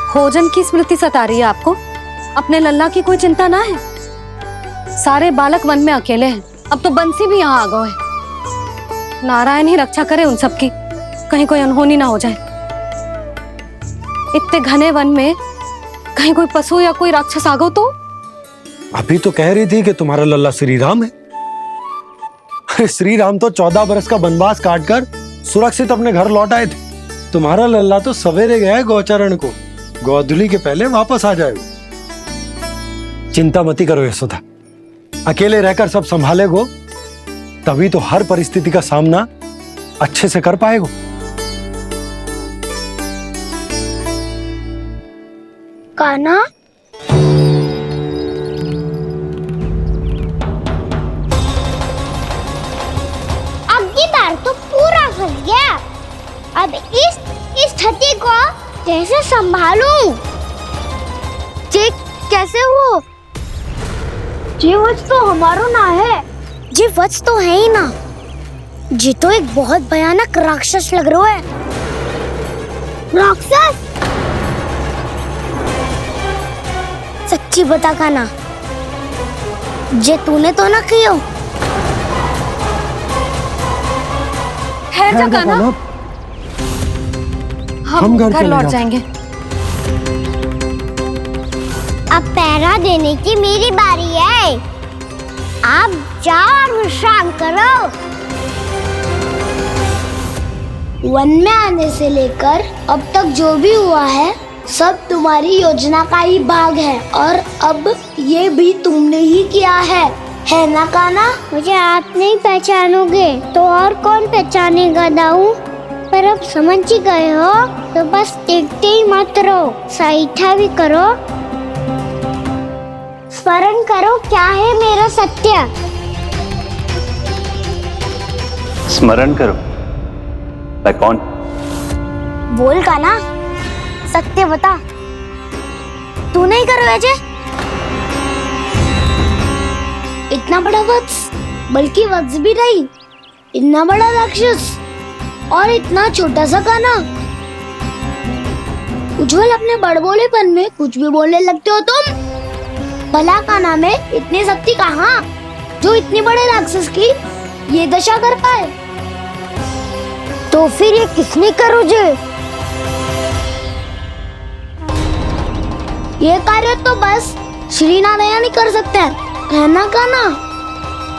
भोजन की स्मृति सता रही है आपको? अपने लल्ला की कोई चिंता ना है? सारे बालक वन में अकेले हैं, अब तो बंसी भी यहाँ आ गए हैं। नारायण ही रक्षा करे उन सबकी, कहीं कोई अनहोनी ना हो जाए। इतने घने वन में कहीं कोई पशु या कोई राक्षस आ गो तो? अभी तो कह रही थी कि तुम्हारा लल्ला श्री राम है। अरे श्री राम तो 14 बरस का वनवास काटकर सुरक्षित अपने घर लौट आए थे। तुम्हारा लल्ला तो सवेरे गया है गौचरण को, गोधूली के पहले वापस आ जाएगा। चिंता मती करो यशोदा, अकेले रहकर सब संभालेगो तभी तो हर परिस्थिति का सामना अच्छे से कर पाएगो। कान्हा, अब की बार तो पूरा फंस गया। अब इस स्थिति को कैसे संभालूं? जी कैसे हो? जी वत्स तो हमारो ना है। जी वत्स तो है ही ना। जी तो एक बहुत भयानक राक्षस लग रहा है। राक्षस? सच्ची बता कान्हा, जे तूने तो ना कियो? ठहर जा कान्हा, हम घर लौट जाएंगे। अब पहरा देने की मेरी बारी है। आप जाओ और विश्राम करो। वन में आने से लेकर अब तक जो भी हुआ है सब तुम्हारी योजना का ही भाग है, और अब ये भी तुमने ही किया है ना कान्हा? मुझे आप नहीं पहचानोगे तो और कौन पहचानेगा दाऊ? पर अब समझ ही गए हो तो बस देखते ही मत रहो, सईठा भी करो। स्मरण करो क्या है मेरा सत्य। स्मरण करो? मैं कौन? बोल कान्हा, सत्य बता। तू नहीं करो अजय? इतना बड़ा वत्स, बल्कि वत्स भी नहीं, इतना बड़ा राक्षस और इतना छोटा सा कान्हा। उज्जवल, अपने बड़बोलेपन में कुछ भी बोलने लगते हो तुम। भला कान्हा में इतनी शक्ति कहाँ जो इतनी बड़े राक्षस की ये दशा कर पाए? तो फिर ये किसने करो जे? ये कार्य तो बस श्री नारायण ही कर सकते हैं, है ना कान्हा?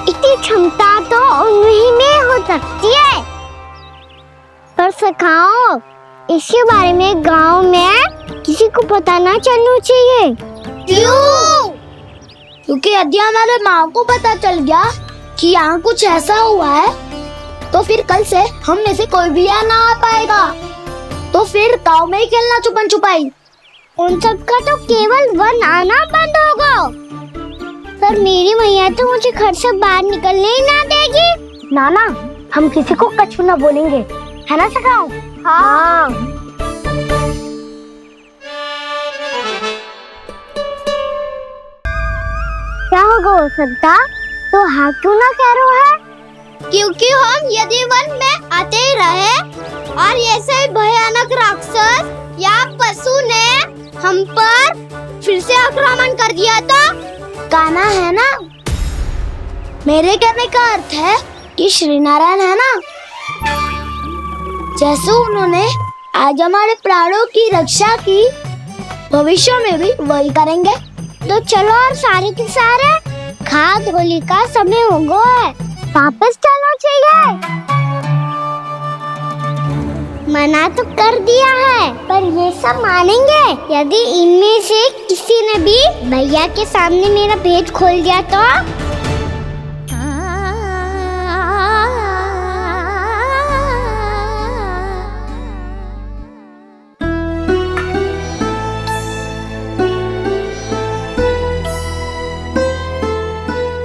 इतनी क्षमता तो उन्हीं में हो सकती है। पर सखाओ, इसके बारे में गांव में किसी को पता ना चलना चाहिए। क्यों? क्योंकि यदि हमारे माँ को पता चल गया कि यहाँ कुछ ऐसा हुआ है तो फिर कल से हम में से कोई भी यहाँ ना आ पाएगा। तो फिर गांव में ही खेलना छुपन छुपाई। उन सब का तो केवल वन आना बंद होगा। पर मेरी मैया तो मुझे घर से बाहर निकलने ही ना देगी। नाना, हम किसी को कछु ना बोलेंगे, है ना सखाओ? हाँ। क्या होगा हो सकता? तो हाँ क्यों ना कह रहे है? क्योंकि हम यदि वन में आते ही रहे और ऐसे भयानक राक्षस या पशु ने हम पर फिर से आक्रमण कर दिया तो? कान्हा, है ना? मेरे कहने का अर्थ है कि श्री नारायण है ना, जैसे उन्होंने आज हमारे प्राणों की रक्षा की, भविष्य में भी वही करेंगे। तो चलो और सारे के सारे खाद होली का समय हो गया है, वापस चलो चाहिए। मना तो कर दिया है, पर ये सब मानेंगे यदि इनमें से किसी ने भी भैया के सामने मेरा भेद खोल दिया तो?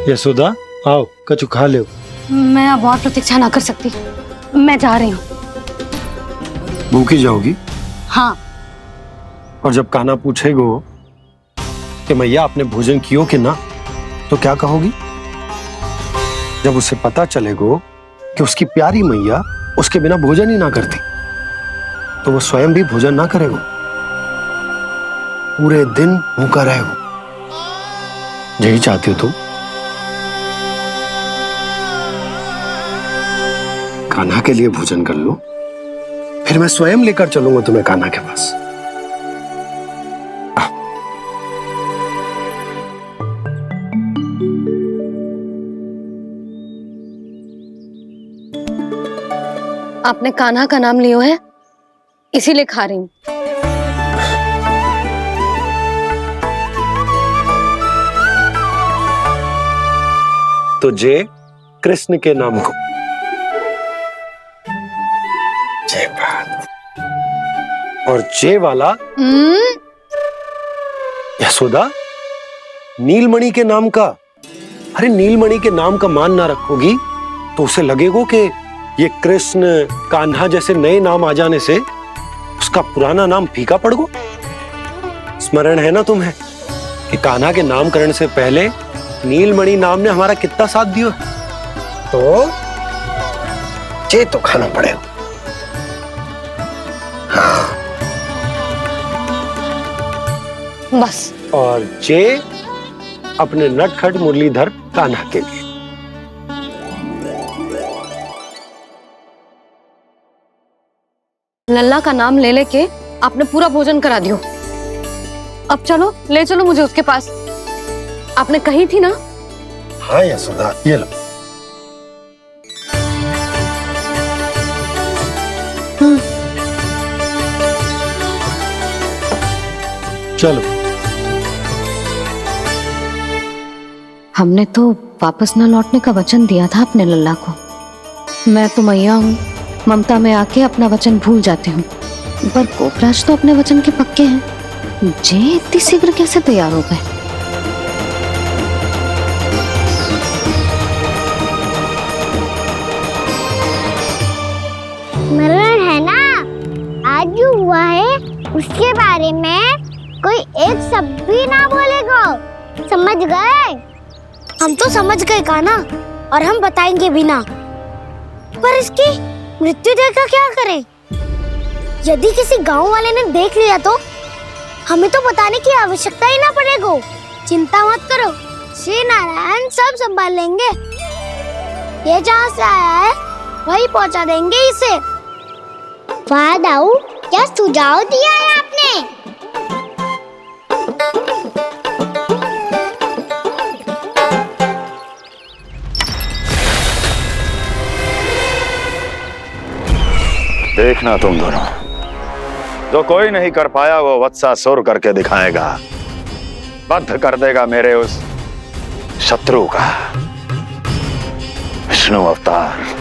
यशोदा, आओ कछु खा लो। मैं अब और प्रतीक्षा ना कर सकती, मैं जा रही हूँ। भूखी जाओगी? हाँ। और जब कान्हा पूछेगो कि मैया आपने भोजन कियो कि ना, तो क्या कहोगी? जब उसे पता चलेगो कि उसकी प्यारी मैया उसके बिना भोजन ही ना करती, तो वो स्वयं भी भोजन ना करेगो। पूरे दिन भूखा रहे वो। यही चाहती हो तुम? कान्हा के लिए भोजन कर लो, फिर मैं स्वयं लेकर चलूंगा तुम्हें कान्हा के पास। आपने कान्हा का नाम लियो है, इसीलिए खा रही हूं। तो जय कृष्ण के नाम को। जय बात। और जय वाला यशोदा, नीलमणि के नाम का। अरे नीलमणि के नाम का मान ना रखोगी तो उसे लगेगा कि ये कृष्ण कान्हा जैसे नए नाम आ जाने से उसका पुराना नाम फीका पड़ गो। स्मरण है ना तुम्हें कि कान्हा के नामकरण से पहले नीलमणि नाम ने हमारा कितना साथ दिया? तो जे तो खाना पड़ेगा। हाँ। बस। और जे अपने नटखट मुरलीधर कान्हा के लिए। लल्ला का नाम ले लेके आपने पूरा भोजन करा दियो। अब चलो, ले चलो मुझे उसके पास। आपने कही थी ना? हाँ यशोदा, ये लो। चलो। हमने तो वापस न लौटने का वचन दिया था अपने लल्ला को। मैं तो मैया हूँ, ममता में आके अपना वचन भूल जाती हूँ, पर गोपराज तो अपने वचन के पक्के हैं। जे इतनी शीघ्र कैसे तैयार हो गए? स्मरण है ना, आज जो हुआ है उसके बारे में कोई एक शब्द भी ना बोलेगा, समझ गए? हम तो समझ गए कान्हा, और हम बताएंगे भी ना। पर इसकी मृत्यु देखकर क्या करें? यदि किसी गांव वाले ने देख लिया तो हमें तो बताने की आवश्यकता ही ना पड़ेगा। चिंता मत करो, श्री नारायण सब संभाल लेंगे। ये जहाँ से आया है वही पहुँचा देंगे इसे। वाह दाऊ, क्या सुझाव दिया है आपने? देखना तुम दोनों, जो कोई नहीं कर पाया वो वत्सासुर करके दिखाएगा। बद्ध कर देगा मेरे उस शत्रु का विष्णु अवतार।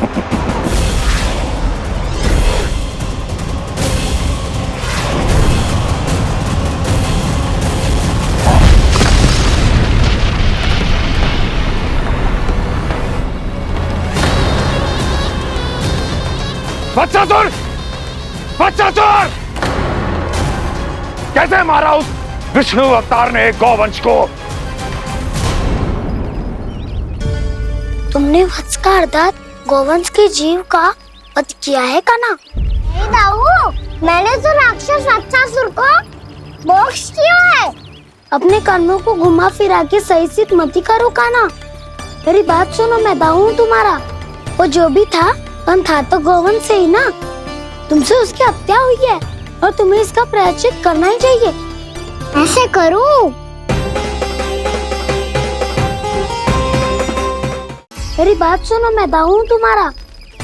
वत्सासुर! वत्सासुर! कैसे मारा उस विष्णु अवतार ने एक गौवंश को? तुमने वत्स का अर्थात गौवंश के जीव का वध किया है कान्हा? नहीं दाऊ, मैंने तो राक्षस वत्सासुर को मोक्ष किया है। अपने कर्मों को घुमा फिरा के सही सिद्ध मत करो कान्हा। मेरी बात सुनो, मैं दाऊ हूँ तुम्हारा। वो जो भी था तो गौवंश से ही ना। तुमसे उसकी हत्या हुई है और तुम्हें इसका प्रायश्चित करना ही चाहिए। ऐसे करूं? मेरी बात सुनो, मैं दाऊ हूँ तुम्हारा।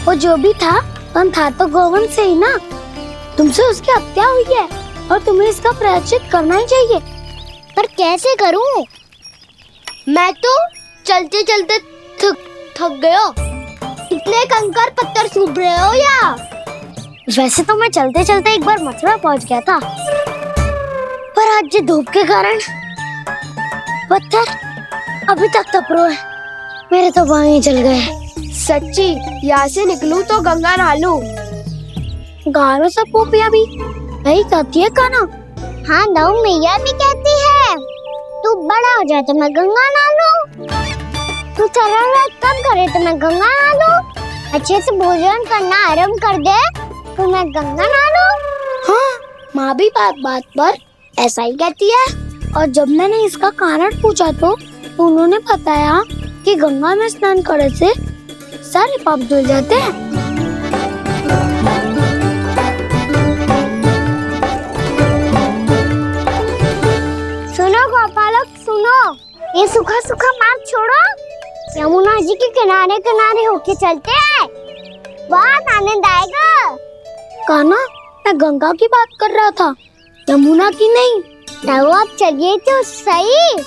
वो जो भी था तो गौवंश से ही ना। तुमसे उसकी हत्या हुई है और तुम्हें इसका प्रायश्चित करना ही चाहिए। पर कैसे करूं? मैं तो चलते चलते थक गया। इतने कंकर पत्थर सूख रहे हो या? वैसे तो मैं चलते चलते एक बार मथुरा पहुंच गया था, पर आज ये धूप के कारण पत्थर अभी तक तप रहे हैं। मेरे तो पाँव ही जल गए। सच्ची, यहाँ से निकलूं तो गंगा नहा लूं। गालों से पोपिया भी यही कहती है कान्हा। हाँ दाऊ, मैया भी कहती है तू बड़ा हो जाए तो मैं गंगा नहा लूं, तू शरारत कम करे तो मैं गंगा नहा लूं, अच्छे से भोजन करना आरंभ कर दे तो मैं गंगा नहा लूं। हाँ, माँ भी बात बात पर ऐसा ही कहती है। और जब मैंने इसका कारण पूछा तो उन्होंने बताया कि गंगा में स्नान करने से सारे पाप धुल जाते हैं। सुनो गोपालक सुनो, ये सूखा सूखा मार्ग छोड़ो, यमुना जी के किनारे किनारे होके चलते हैं, बहुत आनंद आएगा। कान्हा, मैं गंगा की बात कर रहा था, यमुना की नहीं। तो आप चलिए तो सही।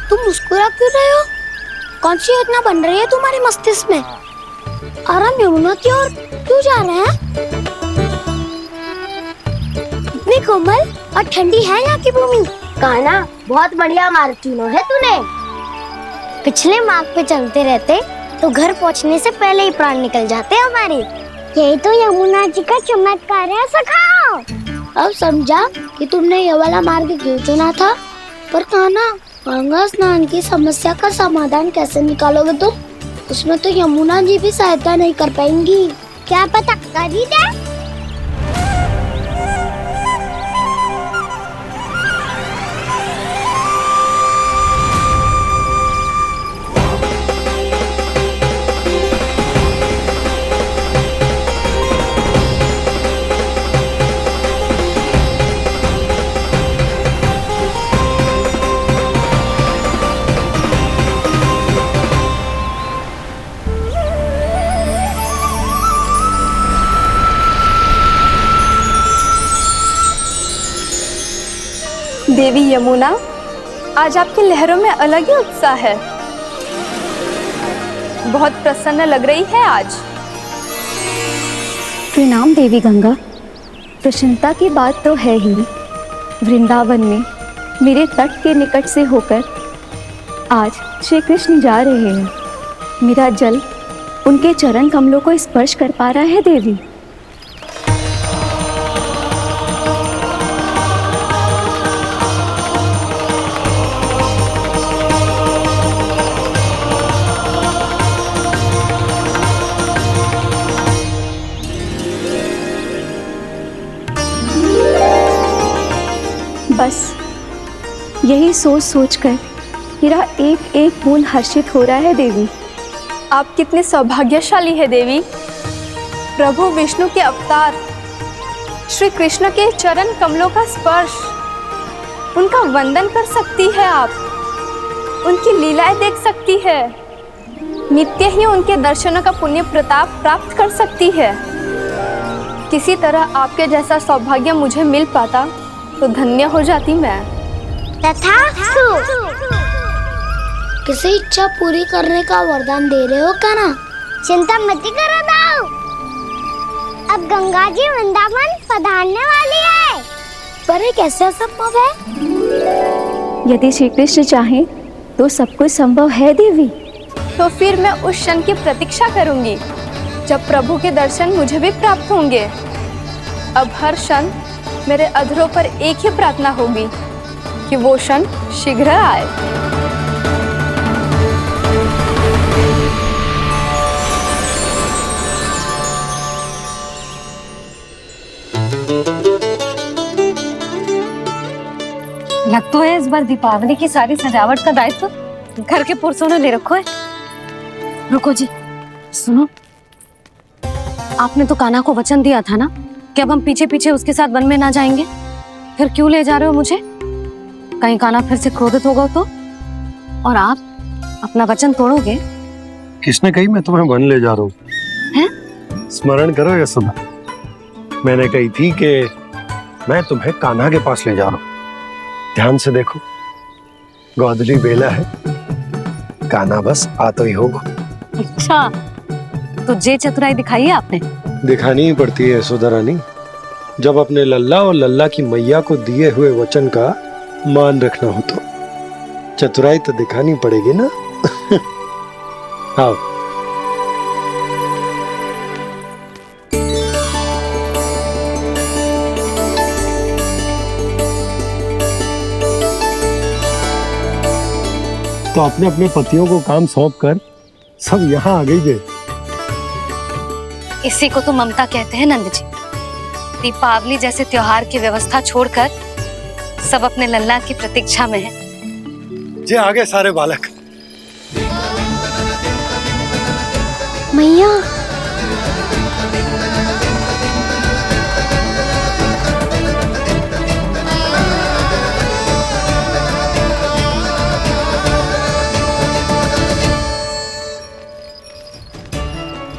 तुम मुस्कुरा क्यों रहे हो? कौन सी योजना बन रही है तुम्हारे मस्तिष्क में? और हम यमुना की ओर क्यों जा रहे हैं? इतनी कोमल और ठंडी है यहाँ की भूमि। कान्हा, बहुत बढ़िया मार्ग चुना है तूने। पिछले मार्ग पे चलते रहते तो घर पहुँचने से पहले ही प्राण निकल जाते हमारे। यही तो यमुना जी का चमत्कार है सखाओ। अब समझा कि तुमने ये वाला मार्ग क्यों चुना था। पर कान्हा, गंगा स्नान की समस्या का समाधान कैसे निकालोगे तुम? उसमें तो यमुना जी भी सहायता नहीं कर पाएंगी। क्या पता कर ही दे। देवी यमुना, आज आपकी लहरों में अलग ही उत्साह है। बहुत प्रसन्न लग रही है आज। प्रणाम देवी गंगा। प्रसन्नता की बात तो है ही। वृंदावन में मेरे तट के निकट से होकर आज श्री कृष्ण जा रहे हैं। मेरा जल उनके चरण कमलों को स्पर्श कर पा रहा है देवी। बस यही सोच सोचकर मेरा एक एक बूंद हर्षित हो रहा है देवी। आप कितने सौभाग्यशाली है देवी। प्रभु विष्णु के अवतार श्री कृष्ण के चरण कमलों का स्पर्श, उनका वंदन कर सकती है आप, उनकी लीलाएं देख सकती है, नित्य ही उनके दर्शनों का पुण्य प्रताप प्राप्त कर सकती है। किसी तरह आपके जैसा सौभाग्य मुझे मिल पाता तो धन्य हो जाती मैं। तथास्तु। किसी इच्छा पूरी करने का वरदान दे रहे हो कान्हा? चिंता मत करो दाऊ, अब गंगा जी वृंदावन पधारने वाली है। पर ये कैसे संभव है? यदि श्री कृष्ण चाहे तो सब कुछ संभव है देवी। तो फिर मैं उस क्षण की प्रतीक्षा करूंगी जब प्रभु के दर्शन मुझे भी प्राप्त होंगे। अब हर क्षण मेरे अधरों पर एक ही प्रार्थना होगी कि वो क्षण शीघ्र आए। लग तो है इस बार दीपावली की सारी सजावट का दायित्व घर के पुरुषों ने ले रखो है। रुको जी, सुनो, आपने तो कान्हा को वचन दिया था ना कि अब हम पीछे पीछे उसके साथ वन में ना जाएंगे। फिर क्यों ले जा रहे हो मुझे? कहीं कान्हा फिर से क्रोधित होगा तो? और आप अपना वचन तोड़ोगे? किसने कही मैं तुम्हें वन ले जा रहा हूँ? हैं? स्मरण करो यशोदा, मैंने कही थी कि मैं तुम्हें कान्हा के पास ले जा रहा हूँ। ध्यान से देखो, गोदली बेला है, कान्हा बस आ तो ही होगा। अच्छा, तो जे चतुराई दिखाई है आपने? दिखानी ही पड़ती है यशोदा रानी, जब अपने लल्ला और लल्ला की मैया को दिए हुए वचन का मान रखना हो तो चतुराई तो दिखानी पड़ेगी ना। आओ। तो अपने अपने पतियों को काम सौंप कर सब यहाँ आ गई थे। इसी को तो ममता कहते हैं नंद जी। दीपावली जैसे त्योहार की व्यवस्था छोड़कर सब अपने लल्ला की प्रतीक्षा में हैं। जे आ गए सारे बालक। मैया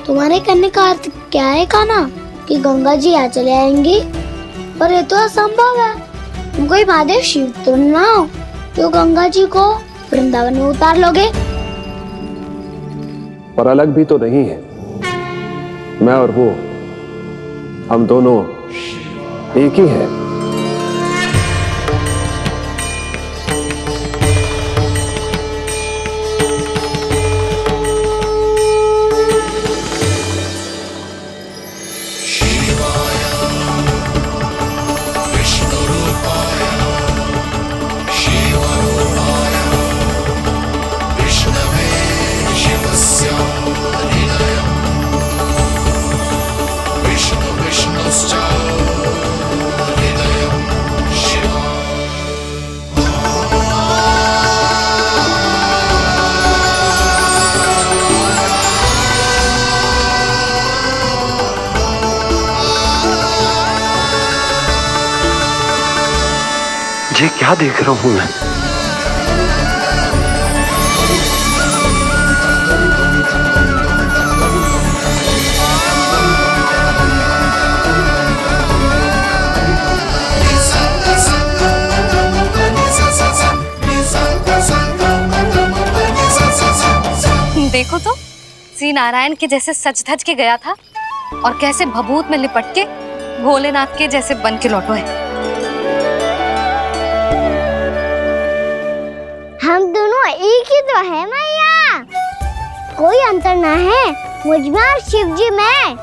तुम्हारे कहने का अर्थ क्या है कान्हा? कि गंगा जी यहाँ चले आएंगे? पर ये तो असंभव है। तुम कोई महादेव शिव तो ना हो तो गंगा जी को वृंदावन में उतार लोगे? पर अलग भी तो नहीं है। मैं और वो, हम दोनों एक ही हैं। ये क्या देख रहा हूं मैं? देखो तो श्री नारायण के जैसे सज धज के गया था और कैसे भभूत में लिपट के भोलेनाथ के जैसे बन के लौटो है। हम दोनों एक ही तो है मैया, कोई अंतर ना है मुझ में और शिव जी में।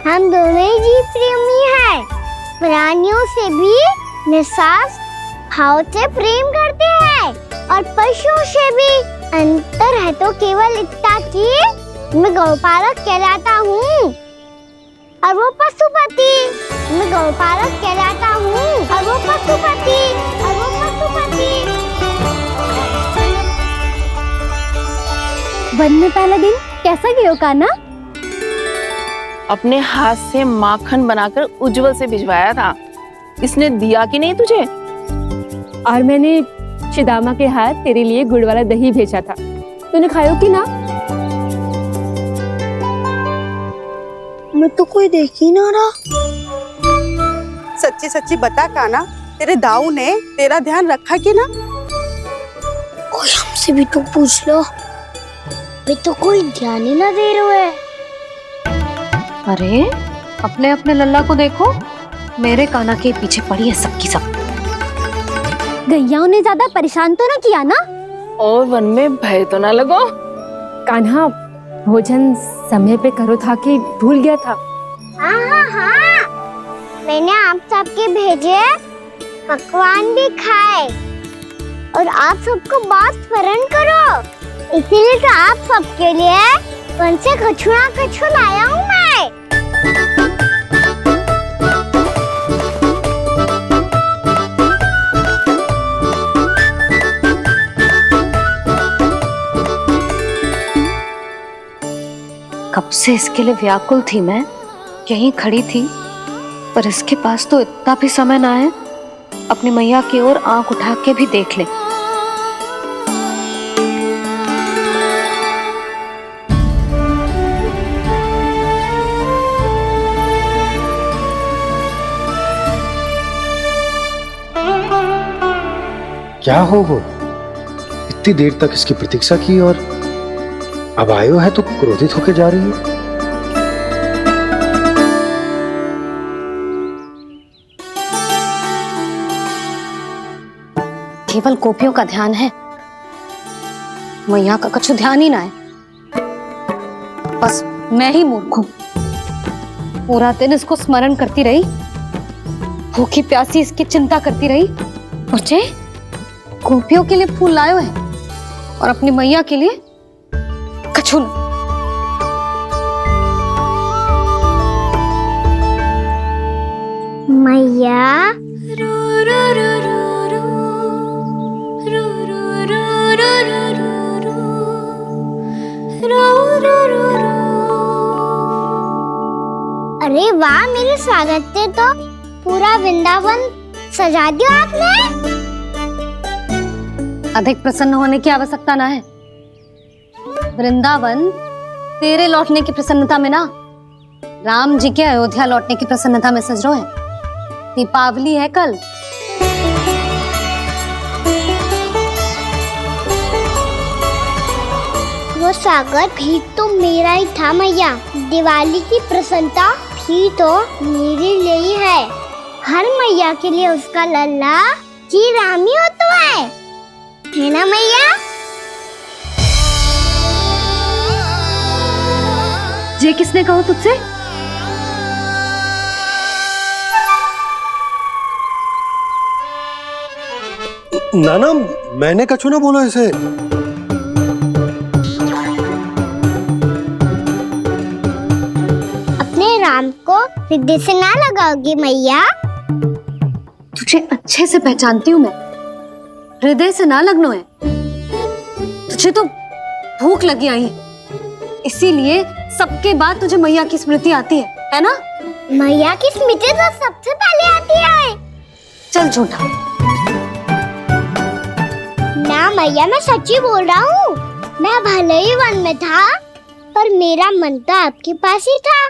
हम दोनों ही जीव प्रेमी हैं, प्राणियों से भी निस्वार्थ भाव से प्रेम करते हैं और पशुओं से भी। अंतर है तो केवल इतना कि मैं गौपालक कहलाता हूँ और वो पशुपति। मैं गौपालक कहलाता हूँ और वो पशुपति और वो पशुपति। वन में पहला दिन कैसा गया कान्हा? अपने हाथ से माखन बनाकर उज्जवल से भिजवाया था। इसने दिया कि नहीं तुझे? और मैंने शिदामा के हाथ तेरे लिए गुड़ वाला दही भेजा था, तूने खायो कि ना? मैं तो कोई देख ही ना रहा। सच्ची सच्ची बता कान्हा, तेरे दाऊ ने तेरा ध्यान रखा कि ना? कोई हमसे भी तो पूछ लो, वे तो कोई ध्यान ही ना दे रहे हैं। अरे अपने अपने लल्ला को देखो, मेरे कान्हा के पीछे पड़ी है सबकी सब। गैयाओं ने ज्यादा परेशान तो ना किया ना? और वन में भय तो ना लगो? कान्हा भोजन समय पे करो था कि भूल गया था? हाँ, मैंने आप सबके भेजे पकवान भी खाए और आप सबको बात स्मरण करो, इसीलिए तो आप सबके लिए वन से कछु ना कछु लाया हूँ मैं। कब से इसके लिए व्याकुल थी मैं, यहीं खड़ी थी, पर इसके पास तो इतना भी समय ना है अपनी मैया की ओर आंख उठा के भी देख ले। क्या हो वो? इतनी देर तक इसकी प्रतीक्षा की और अब आयो है तो क्रोधित होकर जा रही है। केवल गोपियों का ध्यान है, मैया का कछु ध्यान ही ना है। बस मैं ही मूर्ख हूं, पूरा दिन इसको स्मरण करती रही, भूखी प्यासी इसकी चिंता करती रही। और जे गोपियों के लिए फूल लायो है, और अपनी मैया के लिए कछु न। मैया अरे वाह, मेरे स्वागत से तो पूरा वृंदावन सजा दिया आपने। अधिक प्रसन्न होने की आवश्यकता ना है। वृंदावन तेरे लौटने की प्रसन्नता में ना, राम जी के अयोध्या लौटने की प्रसन्नता में सज रहे हैं। दीपावली है कल। वो स्वागत भी तो मेरा ही था मैया। दिवाली की प्रसन्नता भी तो मेरे लिए ही है। हर मैया के लिए उसका लल्ला जी राम ही होता है ना मैया? ये किसने कहा तुझसे? नाना, मैंने कछु ना बोला इसे। अपने राम को हृदय से ना लगाओगी मैया? तुझे अच्छे से पहचानती हूँ मैं, हृदय से ना लगनो है। तुझे तो भूख लगी आई है, इसीलिए सबके बाद तुझे मैया की स्मृति आती है ना? मैया की स्मृति तो सबसे पहले आती है। चल झूठा। ना मैया, मैं सच्ची बोल रहा हूँ। मैं भले ही वन में था, पर मेरा मन तो आपके पास ही था।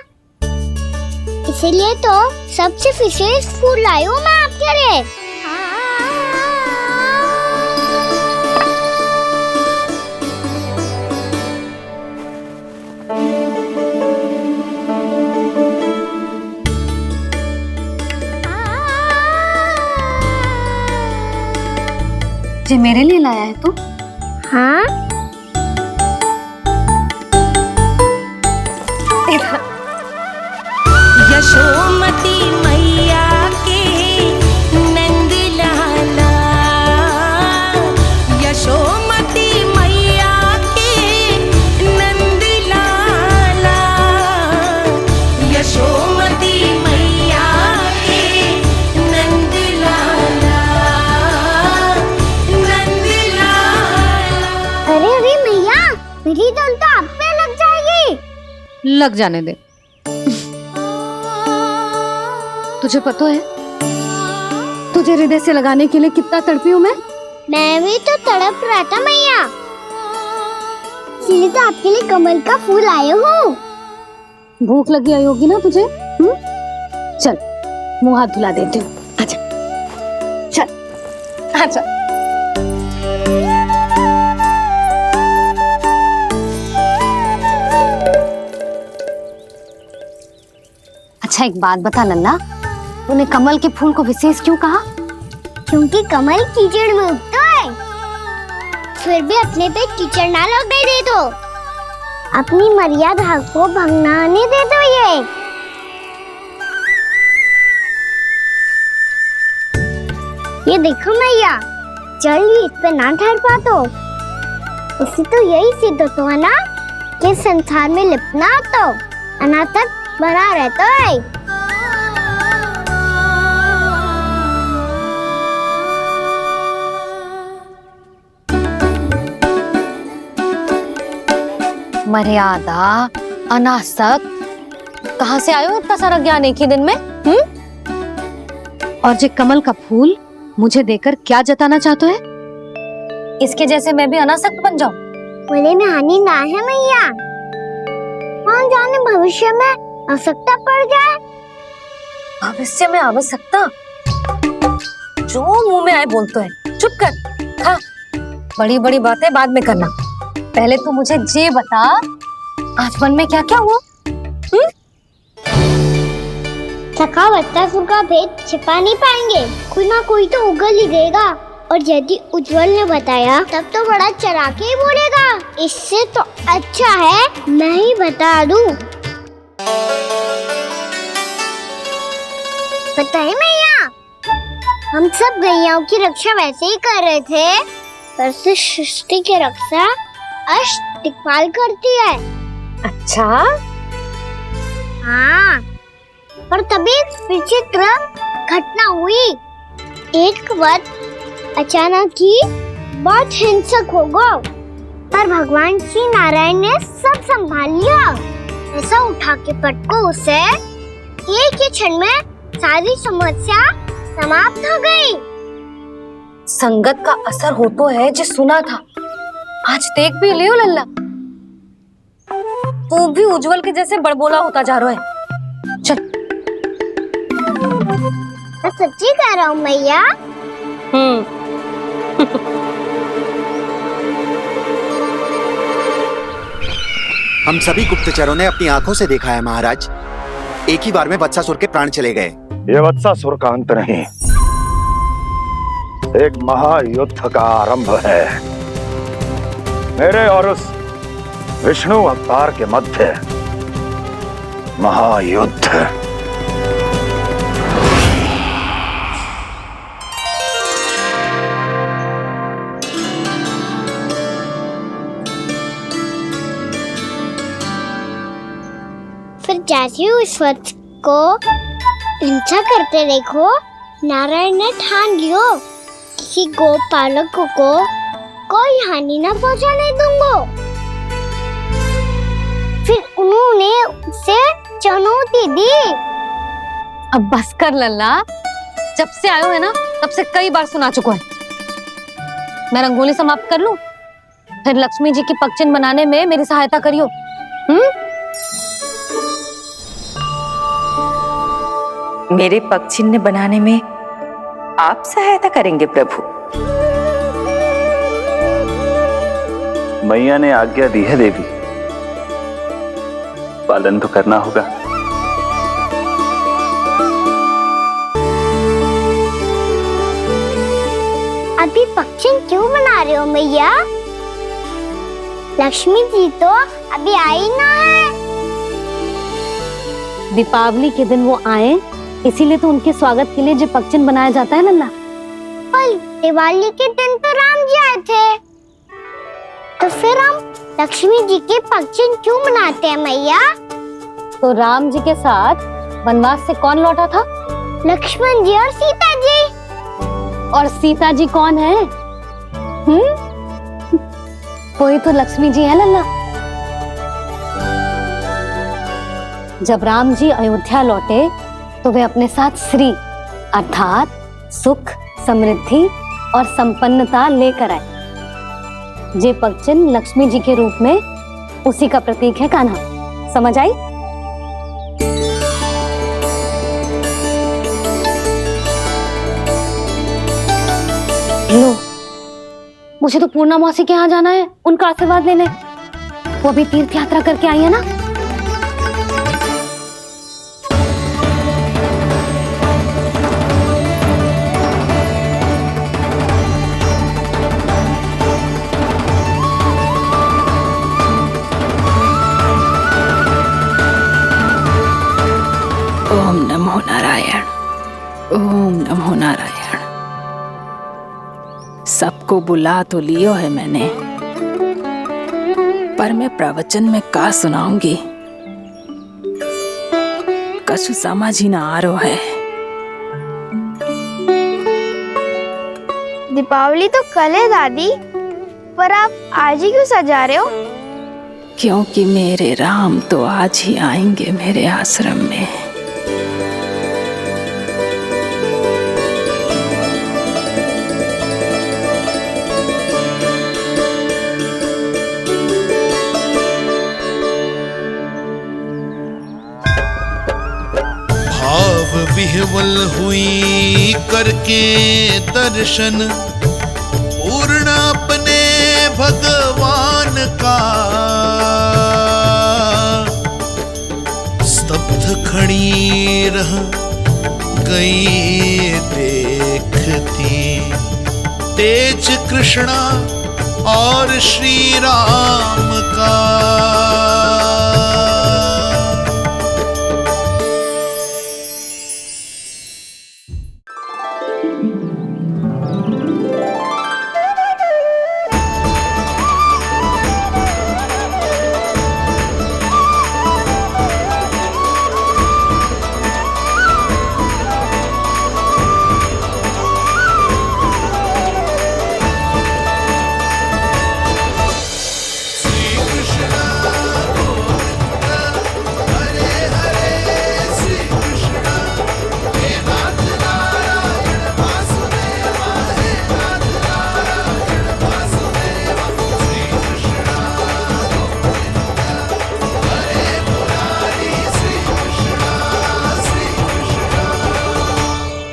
इसीलिए तो सबसे विशेष फूल लाई हूँ मैं आपके लिए। जे मेरे लिए लाया है तू? हाँ, यशोमती मैया के नंद लाला, यशोमती मैया के नंद लाला, यशोमती मैया के नंद लाला, नंद लाला। अरे अरे मैया, मेरी धुन तो आप पे लग जाएगी। लग जाने दे। तुझे पता है तुझे हृदय से लगाने के लिए कितना तड़पी हूँ मैं? मैं भी तो तड़प रहा था मैया, इसलिए तो आपके लिए कमल का फूल आया हूँ। भूख लगी आई होगी ना तुझे? चल मुंह हाथ धुला देती हूँ। आजा, चल आजा। अच्छा एक बात बता लल्ला, तूने कमल के फूल को विशेष क्यों कहा? क्योंकि कमल कीचड़ में उगता है, फिर भी अपने पे कीचड़ ना लगने दे दो। अपनी मर्यादा को भंग ना आने दे दो। ये देखो मैया, जल भी इस पे ना ठहर पा तो उससे तो यही सिद्ध होता है ना कि संसार में लिपना तो अनाथक बना रहता है। मर्यादा, अनासक, कहाँ से आयो इतना सारा ज्ञान एक ही दिन में? और जे कमल का फूल मुझे देकर क्या जताना चाहते है? इसके जैसे मैं भी अनासक्त बन जाऊं? बोले में हानि ना है मैया, कौन जाने भविष्य में आवश्यकता पड़ जाए। भविष्य में आवश्यकता? जो मुंह में आए बोलते हैं, चुप कर। हाँ, बड़ी बड़ी बातें बाद में करना, पहले तू मुझे ये बता आज मन में क्या क्या हुआ? थका बत्तासुर का भेद छिपा नहीं पाएंगे, कोई ना कोई तो उगल ही गएगा। और यदि उज्जवल ने बताया तब तो बड़ा चढ़ा के ही बोलेगा। इससे तो अच्छा है मैं ही बता दूं। पता है मैया, हम सब गैयाओं की रक्षा वैसे ही कर रहे थे पर से सृष्टि की रक्षा दिक्पाल करती है। अच्छा, हाँ, पर तभी एक विचित्र घटना हुई। एक वक्त अचानक ही बहुत हिंसक हो गया, पर भगवान श्री नारायण ने सब संभाल लिया। ऐसा उठा के पटको उसे, एक ही क्षण में सारी समस्या समाप्त हो गई। संगत का असर हो तो है जो सुना था, आज देख भी लियो लल्ला, तू भी उज्जवल के जैसे बड़बोला होता जा रहा है। चल। मैं सच्ची कह रहा हूँ मैया। हम सभी गुप्तचरों ने अपनी आंखों से देखा है महाराज, एक ही बार में वत्सासुर के प्राण चले गए। ये वत्सासुर का अंत नहीं, एक महायुद्ध का आरंभ है। मेरे और उस विष्णु अवतार के मध्य महायुद्ध। फिर जैसे ही उस वत्स को हिंसा करते देखो, नारायण ने ठान लियो किसी गोपालक को कोई हानि न पहुंचाने दूंगा। फिर उन्होंने उसे चुनौती दी। अब बस कर लल्ला, जब से आयो है ना तब से कई बार सुना चुका है। मैं रंगोली समाप्त कर लूं, फिर लक्ष्मी जी की पगचिन बनाने में मेरी सहायता करियो। मेरे पगचिन्ह बनाने में आप सहायता करेंगे प्रभु? मैया ने आज्ञा दी है देवी, पालन तो करना होगा। अभी पगचिन क्यों बना रहे हो मैया? लक्ष्मी जी तो अभी आई ना है। दीपावली के दिन वो आए, इसीलिए तो उनके स्वागत के लिए जो पगचिन बनाया जाता है लल्ला। पर दिवाली के दिन तो राम जी आए थे, तो फिर हम लक्ष्मी जी के पगचिन क्यों बनाते हैं मैया? तो राम जी के साथ वनवास से कौन लौटा था? लक्ष्मण जी और सीता जी। और सीता जी कौन है? कोई तो लक्ष्मी जी है लल्ला। जब राम जी अयोध्या लौटे तो वे अपने साथ श्री अर्थात सुख, समृद्धि और संपन्नता लेकर आए। जे पगचिन लक्ष्मी जी के रूप में उसी का प्रतीक है कान्हा। समझ आई? लो, मुझे तो पूर्णा मौसी के यहाँ जाना है उनका आशीर्वाद लेने। वो भी तीर्थ यात्रा करके आई है ना। ओम नमो नारायण, ओम नमो नारायण। सबको बुला तो लियो है मैंने, पर मैं प्रवचन में का सुनाऊंगी, कछु समझ ही ना आ रहा है। दीपावली तो कल है दादी, पर आप आज ही क्यों सजा रहे हो? क्योंकि मेरे राम तो आज ही आएंगे मेरे आश्रम में। विह्वल हुई करके दर्शन, पूर्ण अपने भगवान का, स्तब्ध खड़ी रह गई देखती तेज कृष्णा और श्री राम का।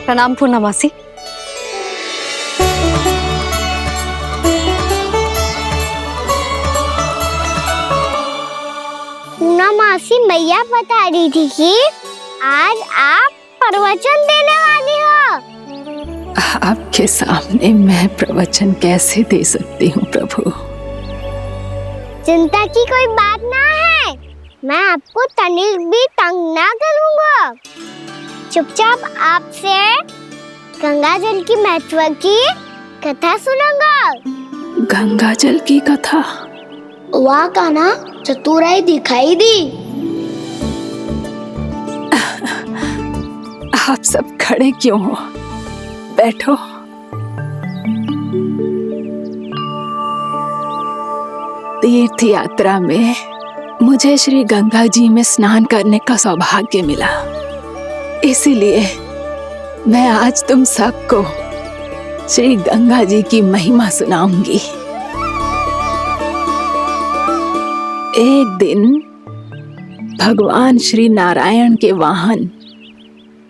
प्रणाम पूर्णमासी। पूर्णमासी मैया बता रही थी कि आज आप प्रवचन देने वाली हो। आपके सामने मैं प्रवचन कैसे दे सकती हूँ प्रभु? चिंता की कोई बात ना है, मैं आपको तनिक भी तंग ना करूँगा। चुपचाप आपसे गंगा जल की महत्व की कथा सुनूंगा। गंगा जल की कथा? वाह कान्हा, चतुराई दिखाई दी। आप सब खड़े क्यों हो? बैठो। तीर्थ यात्रा में मुझे श्री गंगा जी में स्नान करने का सौभाग्य मिला, इसीलिए मैं आज तुम सबको श्री गंगा जी की महिमा सुनाऊंगी। एक दिन भगवान श्री नारायण के वाहन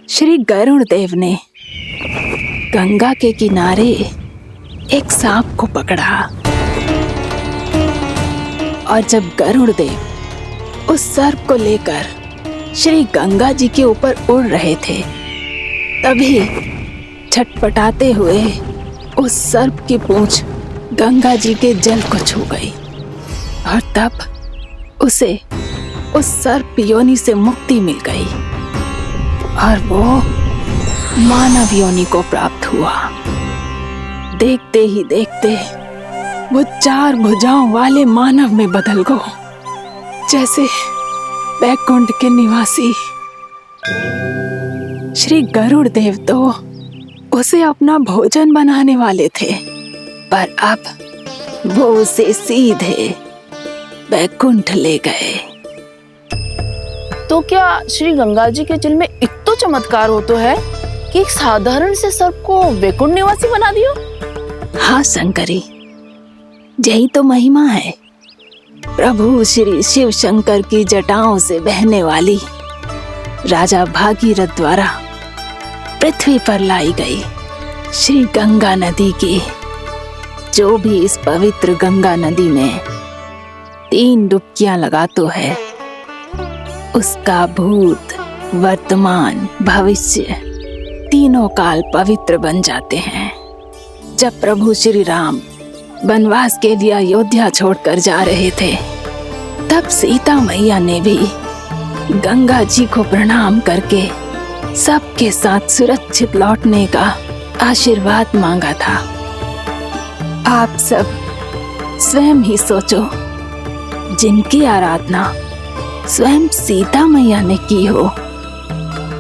श्री गरुड़ देव ने गंगा के किनारे एक सांप को पकड़ा, और जब गरुड़ देव उस सर्प को लेकर श्री गंगा जी के ऊपर उड़ रहे थे, तभी छटपटाते हुए उस सर्प की पूंछ गंगा जी के जल को छू गई, और तब उसे उस सर्प योनि से मुक्ति मिल गई और वो मानव योनि को प्राप्त हुआ। देखते ही देखते वो 4 भुजाओं वाले मानव में बदल गया, जैसे बैकुंठ के निवासी। श्री गरुड़ देव तो उसे अपना भोजन बनाने वाले थे, पर अब वो उसे सीधे बैकुंठ ले गए। तो क्या श्री गंगा जी के जल में इतना चमत्कार हो तो है कि एक साधारण से सर्प को वैकुंठ निवासी बना दियो? हाँ शंकरी, यही तो महिमा है। प्रभु श्री शिव शंकर की जटाओं से बहने वाली राजा भागीरथ द्वारा पृथ्वी पर लाई गई श्री गंगा नदी की, जो भी इस पवित्र गंगा नदी में 3 डुबकियां लगातो है, उसका भूत, वर्तमान, भविष्य तीनों काल पवित्र बन जाते हैं। जब प्रभु श्री राम वनवास के लिए अयोध्या छोड़कर जा रहे थे, तब सीता मैया ने भी गंगा जी को प्रणाम करके सबके साथ सुरक्षित लौटने का आशीर्वाद मांगा था। आप सब स्वयं ही सोचो, जिनकी आराधना स्वयं सीता मैया ने की हो,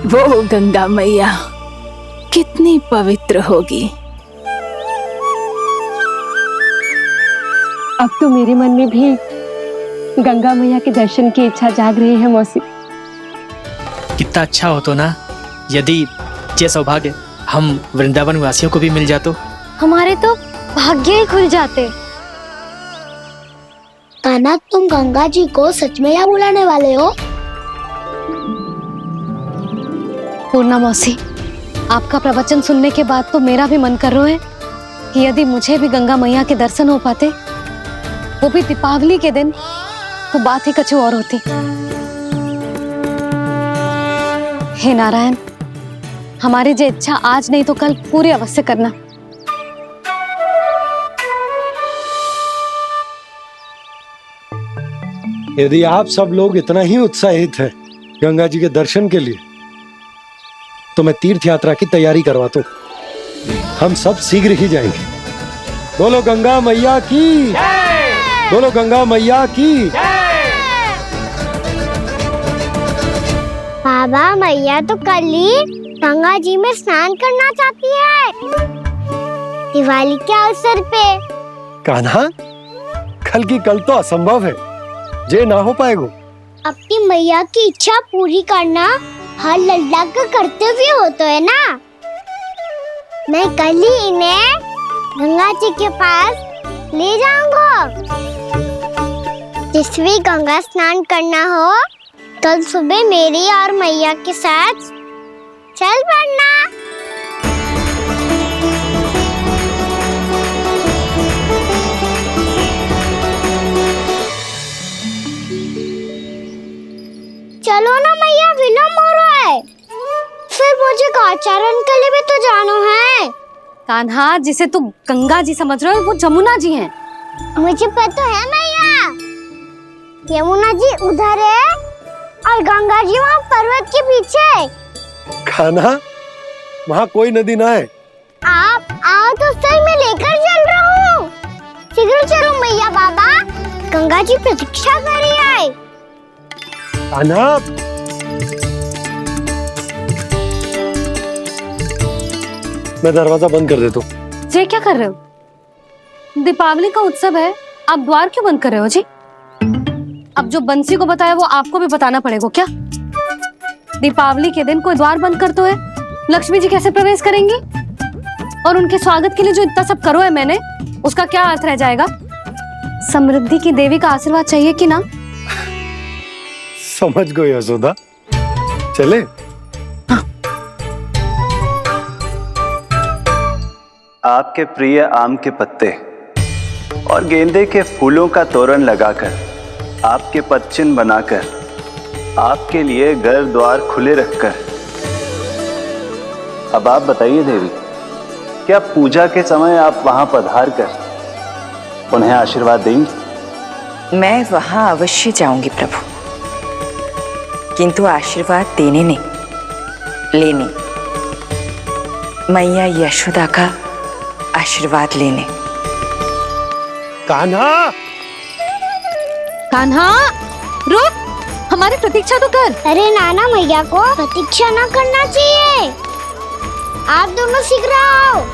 वो गंगा मैया कितनी पवित्र होगी। अब तो मेरे मन में भी गंगा मैया के दर्शन की इच्छा जाग रही है मौसी। कितना अच्छा हो तो ना यदि ये सौभाग्य हम वृंदावन वासियों को भी मिल जातो। हमारे तो भाग्य ही खुल जाते। कान्हा, तुम गंगा जी को सच में यहाँ बुलाने वाले हो? पूर्णा मौसी, आपका प्रवचन सुनने के बाद तो मेरा भी मन कर रहा है कि यदि मुझे भी गंगा मैया के दर्शन हो पाते, वो भी दीपावली के दिन, तो बात ही कुछ और होती। हे नारायण, हमारी जो इच्छा आज नहीं तो कल पूरी अवश्य करना। यदि आप सब लोग इतना ही उत्साहित हैं गंगा जी के दर्शन के लिए, तो मैं तीर्थ यात्रा की तैयारी करवाता हूँ। हम सब शीघ्र ही जाएंगे। बोलो गंगा मैया की, बोलो गंगा मैया की। बाबा, मैया तो कल ही गंगा जी में स्नान करना चाहती है, दिवाली के अवसर पे। कान्हा, कल की कल तो असंभव है, जे ना हो पाएगा। अपनी मैया की इच्छा पूरी करना हर लल्ला का कर्तव्य होता है ना। मैं कल ही इन्हें गंगा जी के पास ले जाऊंगा। जिस भी गंगा स्नान करना हो, कल सुबह मेरी और मैया के साथ चल पड़ना। कान्हा, जिसे तू गंगा जी समझ रहे हो वो जमुना जी हैं। मुझे पता है मैया, यमुना जी उधर है और गंगा जी वहाँ पर्वत के पीछे। कान्हा, वहाँ कोई नदी ना है। आप आओ तो सही, मैं लेकर चल रहा हूँ। शीघ्र चलो मैया बाबा, गंगा जी प्रतीक्षा कर रही है। कान्हा, मैं दरवाजा बंद कर देता हूँ। ये क्या कर रहे हो? दीपावली का उत्सव है, आप द्वार क्यों बंद कर रहे हो जी? अब जो बंसी को बताया वो आपको भी बताना पड़ेगा क्या? दीपावली के दिन कोई द्वार बंद कर तो है, लक्ष्मी जी कैसे प्रवेश करेंगी? और उनके स्वागत के लिए जो इतना सब करो है मैंने, उसका क्या अर्थ रह जाएगा? समृद्धि की देवी का आशीर्वाद चाहिए कि ना? समझ गई यशोदा, चले। आपके प्रिय आम के पत्ते और गेंदे के फूलों का तोरण लगाकर, आपके पदचिन्ह बनाकर, आपके लिए घर द्वार खुले रखकर, अब आप बताइए देवी, क्या पूजा के समय आप वहां पधार कर उन्हें आशीर्वाद देंगी? मैं वहां अवश्य जाऊंगी प्रभु, किंतु आशीर्वाद देने नहीं, लेने, मैया यशोदा का आशीर्वाद लेने। कान्हा, कान्हा, रुक, हमारी प्रतीक्षा तो कर। अरे नाना, मैया को प्रतीक्षा ना करना चाहिए। आप दोनों शीघ्र आओ।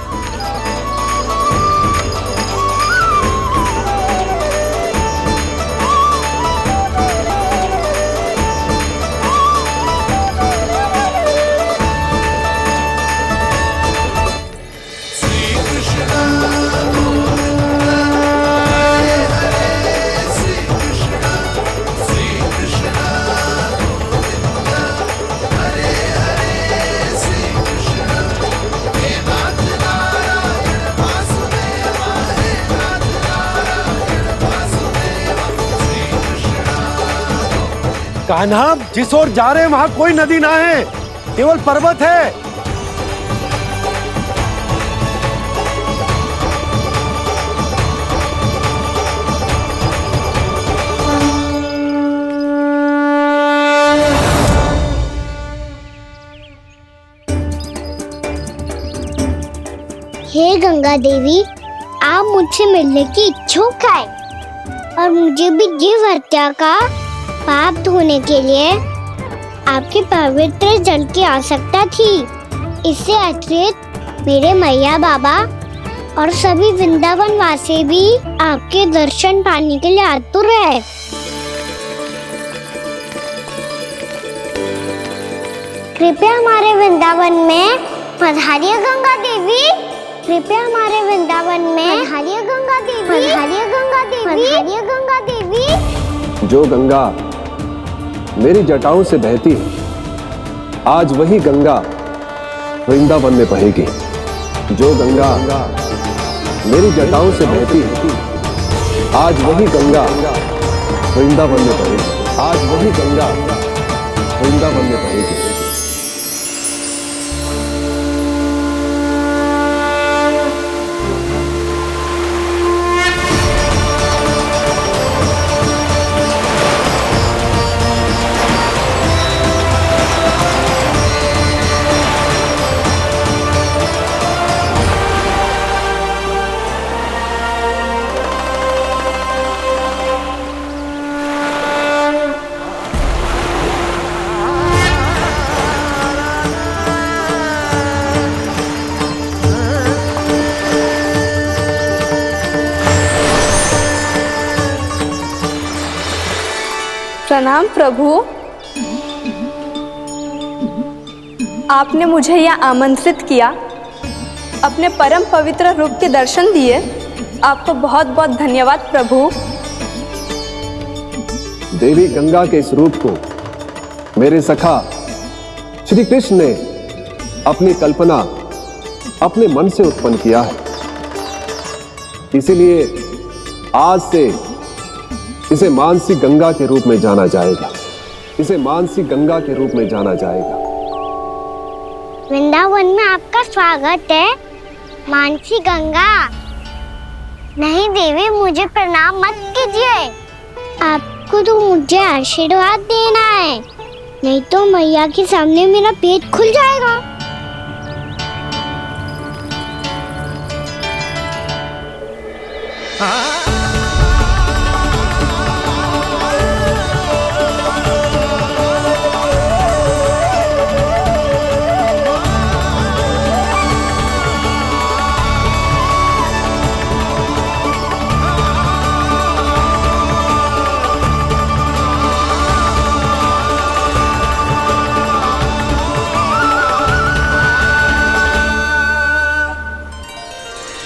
कान्हा, जिस ओर जा रहे हैं वहां कोई नदी ना है, केवल पर्वत है। हे गंगा देवी, आप मुझसे मिलने की इच्छुक है और मुझे भी जीव हत्या का पाप धोने के लिए आपके पवित्र जल की आवश्यकता थी। इससे अतिरिक्त मेरे मैया बाबा और सभी वृंदावन वासी भी आपके दर्शन पाने के लिए आतुर है। कृपया हमारे वृंदावन में पधारिए गंगा देवी। कृपया हमारे वृंदावन में पधारिए गंगा देवी। पधारिए गंगा देवी। पधारिए गंगा देवी। जो गंगा मेरी जटाओं से बहती है, आज वही गंगा वृंदावन में बहेगी। जो गंगा मेरी जटाओं से बहती है, आज वही गंगा वृंदावन में बहेगी। आज वही गंगा वृंदावन में बहेगी। प्रणाम प्रभु, आपने मुझे यहाँ आमंत्रित किया, अपने परम पवित्र रूप के दर्शन दिए, आपको बहुत बहुत धन्यवाद प्रभु। देवी गंगा के इस रूप को मेरे सखा श्री कृष्ण ने अपनी कल्पना अपने मन से उत्पन्न किया है। इसीलिए आज से इसे मानसी गंगा के रूप में जाना जाएगा। इसे मानसी गंगा के रूप में जाना जाएगा। वृंदावन में आपका स्वागत है। मानसी गंगा। नहीं देवी, मुझे प्रणाम मत कीजिए। आपको तो मुझे आशीर्वाद देना है, नहीं तो मैया के सामने मेरा पेट खुल जाएगा।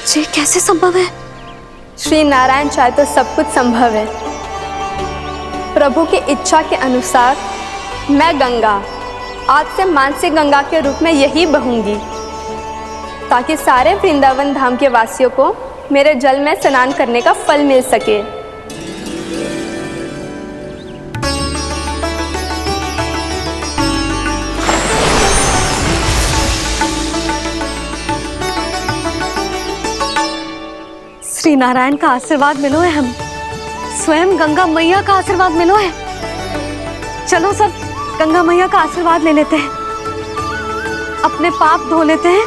ये कैसे संभव है? श्री नारायण चाहे तो सब कुछ संभव है। प्रभु की इच्छा के अनुसार मैं गंगा आज से मानसी गंगा के रूप में यही बहूंगी, ताकि सारे वृंदावन धाम के वासियों को मेरे जल में स्नान करने का फल मिल सके। श्री नारायण का आशीर्वाद मिलो है, हम स्वयं गंगा मैया का आशीर्वाद मिलो है। चलो सब गंगा मैया का आशीर्वाद ले लेते हैं, अपने पाप धो लेते हैं,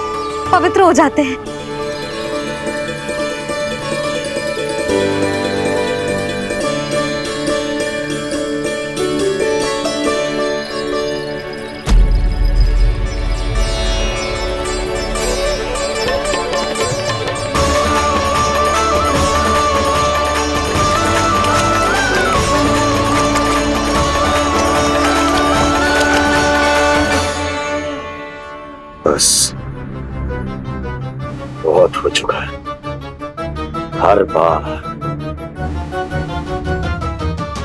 पवित्र हो जाते हैं। बस बहुत हो चुका है। हर बार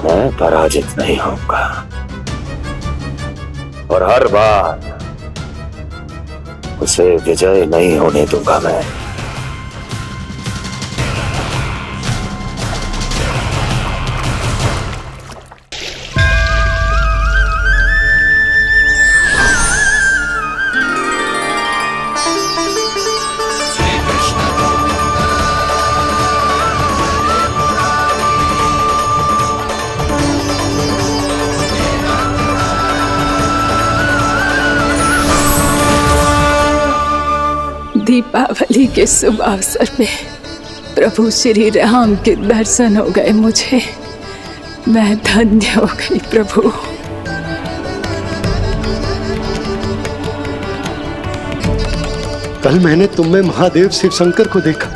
मैं पराजित नहीं होऊंगा और हर बार उसे विजय नहीं होने दूंगा मैं। दीपावली के शुभ अवसर में प्रभु श्री राम के दर्शन हो गए मुझे। मैं धन्य हो गई प्रभु। कल मैंने तुम में महादेव शिव शंकर को देखा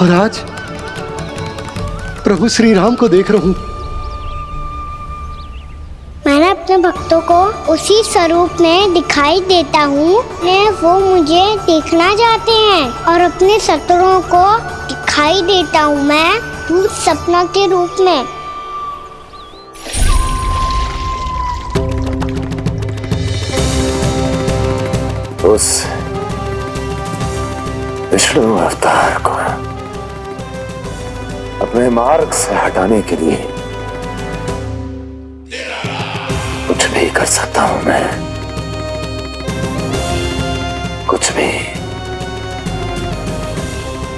और आज प्रभु श्री राम को देख रहा हूं। मैंने अपने भक्तों को उसी स्वरूप में दिखाई देता हूँ, वो मुझे देखना चाहते हैं और अपने शत्रुओं को दिखाई देता हूँ मैं भूत सपना के रूप में। उस विष्णु अवतार को अपने मार्ग से हटाने के लिए कुछ भी कर सकता हूं मैं, कुछ भी।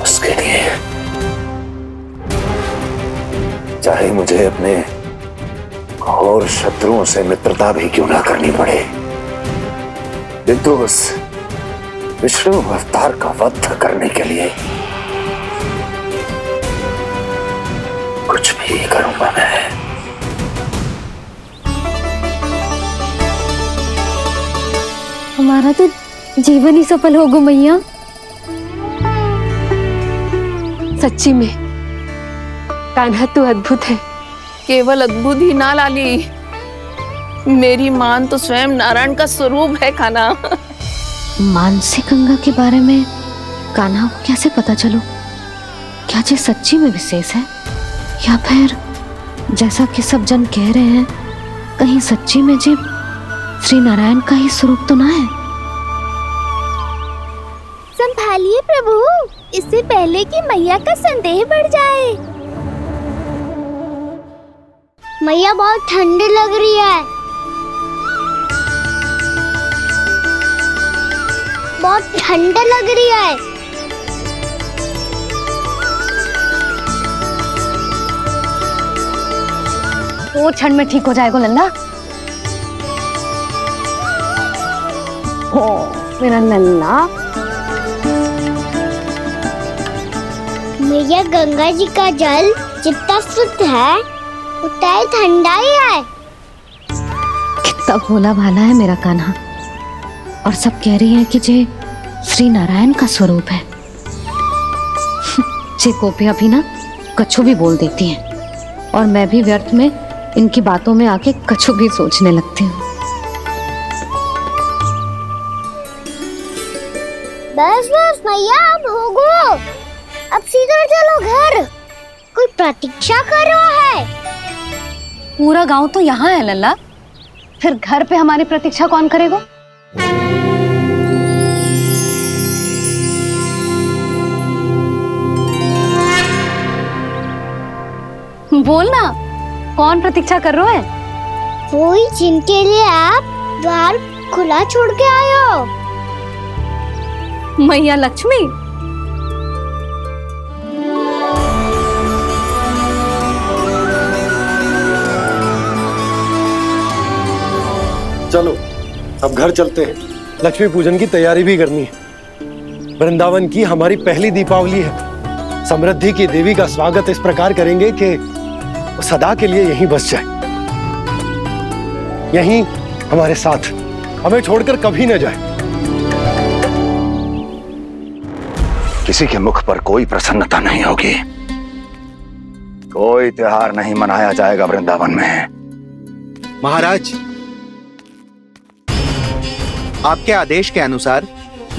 उसके लिए चाहे मुझे अपने घोर शत्रुओं से मित्रता भी क्यों ना करनी पड़े, किंतु उस विष्णु अवतार का वध करने के लिए कुछ भी करूंगा मैं। हमारा तो जीवन ही सफल हो गो मैया। सच्ची में कान्हा तो अद्भुत है। केवल अद्भुत ही ना लाली, मेरी मान तो स्वयं नारायण का स्वरूप है कान्हा। मानसी गंगा के बारे में कान्हा को कैसे पता चलो? क्या ये सच्ची में विशेष है या फिर जैसा कि सब जन कह रहे हैं, कहीं सच्ची में जी श्री नारायण का ही स्वरूप तो ना है? संभालिए प्रभु, इससे पहले कि मैया का संदेह बढ़ जाए। मैया बहुत ठंडी लग रही है, बहुत ठंडा लग रही है। 2 क्षण में ठीक हो जाएगा लल्ला। हो मेरा लल्ला। मैया गंगा जी का जल जितना शुद्ध है उतना ही ठंडा ही है। कितना भोला भाला है मेरा कान्हा। और सब कह रही हैं कि ये श्री नारायण का स्वरूप है। जे गोपियां भी ना कछु भी बोल देती हैं और मैं भी व्यर्थ में इनकी बातों में आके कछु भी सोचने लगती हूँ। बस बस मैया अब हो गो। अब सीधा चलो घर। कोई प्रतीक्षा कर रहा है। पूरा गांव तो यहाँ है लल्ला, फिर घर पे हमारी प्रतीक्षा कौन करेगा? बोलना, कौन प्रतीक्षा कर रहे हैं? वही जिनके लिए आप द्वार खुला छोड़ के आए हो। मैया लक्ष्मी। चलो अब घर चलते हैं। लक्ष्मी पूजन की तैयारी भी करनी है। वृंदावन की हमारी पहली दीपावली है। समृद्धि की देवी का स्वागत इस प्रकार करेंगे कि वो सदा के लिए यहीं बस जाए, यहीं हमारे साथ, हमें छोड़कर कभी न जाए। किसी के मुख पर कोई प्रसन्नता नहीं होगी। कोई त्योहार नहीं मनाया जाएगा वृंदावन में। महाराज, आपके आदेश के अनुसार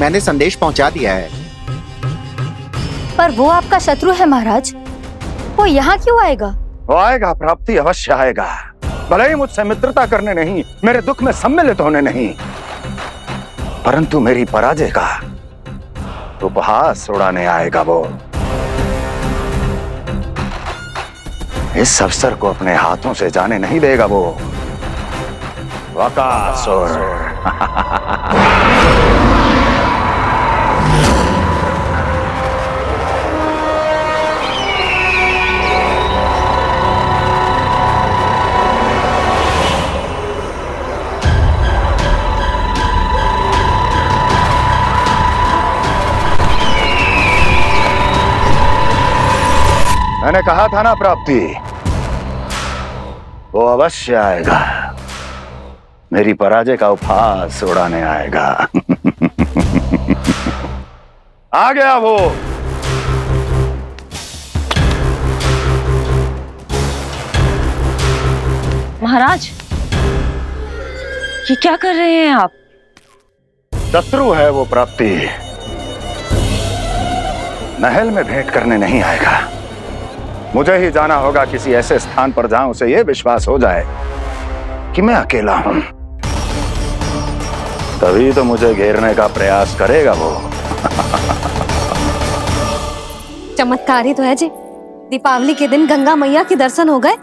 मैंने संदेश पहुंचा दिया है। पर वो आपका शत्रु है महाराज, वो यहाँ क्यों आएगा? वो आएगा, प्राप्ति अवश्य आएगा। भले ही मुझसे मित्रता करने नहीं, मेरे दुख में सम्मिलित होने नहीं, परंतु मेरी पराजय का उपहास उड़ाने आएगा वो। इस अवसर को अपने हाथों से जाने नहीं देगा वो। वकासुर। मैंने कहा था ना प्राप्ति, वो अवश्य आएगा। मेरी पराजय का उपहास उड़ाने आएगा। आ गया वो। महाराज, ये क्या कर रहे हैं आप? शत्रु है वो प्राप्ति। महल में भेंट करने नहीं आएगा। मुझे ही जाना होगा किसी ऐसे स्थान पर जहां उसे यह विश्वास हो जाए कि मैं अकेला हूं। तभी तो मुझे घेरने का प्रयास करेगा वो। चमत्कारी तो है जी। दीपावली के दिन गंगा मैया के दर्शन हो गए,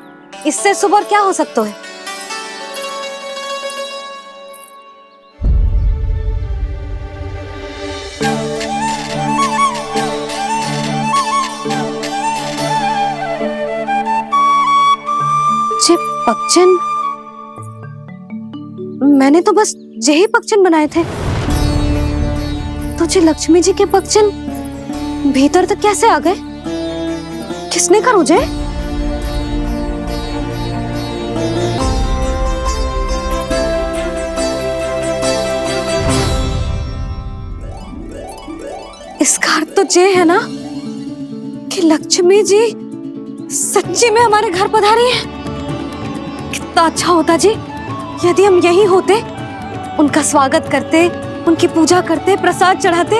इससे शुभ और क्या हो सकता है? पक्षन, मैंने तो बस यही पक्षन बनाए थे। तुझे लक्ष्मी जी के पक्षन भीतर तक कैसे आ गए? किसने कर मुझे? इसका अर्थ तो ये है ना कि लक्ष्मी जी सच्ची में हमारे घर पधारी हैं। कितना अच्छा होता जी यदि हम यहीं होते, उनका स्वागत करते, उनकी पूजा करते, प्रसाद चढ़ाते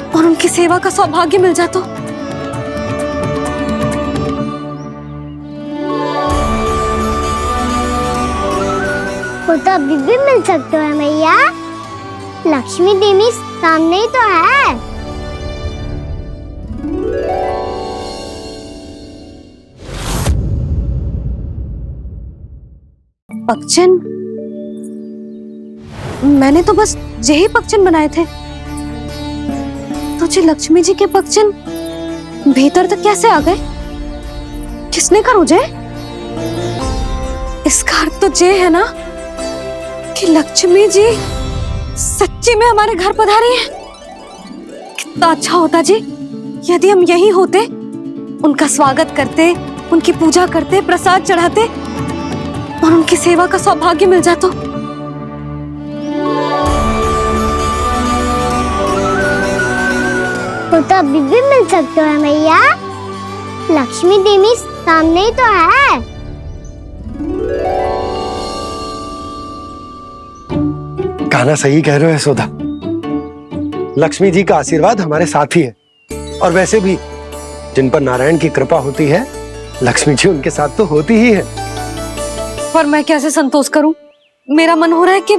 और उनकी सेवा का सौभाग्य मिल जाता। वो तो अभी भी मिल सकते हैं मैया। लक्ष्मी देवी सामने ही तो है। पक्षन, मैंने तो बस यही पक्षन बनाए थे। तुझे लक्ष्मी जी के पक्षन भीतर तक कैसे आ गए? किसने कर मुझे? इसका अर्थ तो ये है ना कि लक्ष्मी जी सच्ची में हमारे घर पधारी हैं। कितना अच्छा होता जी यदि हम यहीं होते, उनका स्वागत करते, उनकी पूजा करते, प्रसाद चढ़ाते और उनकी सेवा का सौभाग्य मिल जाता। वो तो अभी भी मिल सकते हैं मैया। लक्ष्मी देवी सामने ही तो है। गाना सही कह रहे हो यशोदा। लक्ष्मी जी का आशीर्वाद हमारे साथ ही है, और वैसे भी जिन पर नारायण की कृपा होती है, लक्ष्मी जी उनके साथ तो होती ही है। पर मैं कैसे संतोष करूं? मेरा मन हो रहा है कि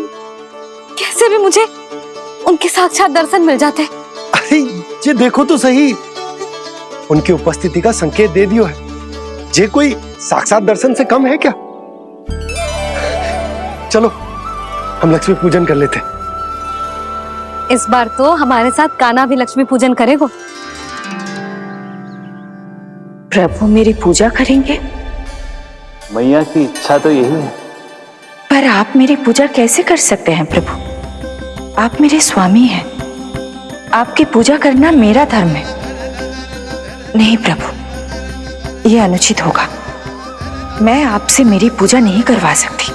कैसे भी मुझे उनके साक्षात दर्शन मिल जाते। अरे ये देखो तो सही, उनकी उपस्थिति का संकेत दे दियो है। ये कोई साक्षात दर्शन से कम है क्या? चलो हम लक्ष्मी पूजन कर लेते। इस बार तो हमारे साथ कान्हा भी लक्ष्मी पूजन करेगा। प्रभु मेरी पूजा करेंगे? मैया की इच्छा तो यही है। पर आप मेरी पूजा कैसे कर सकते हैं प्रभु? आप मेरे स्वामी हैं, आपकी पूजा करना मेरा धर्म है। नहीं प्रभु, यह अनुचित होगा। मैं आपसे मेरी पूजा नहीं करवा सकती।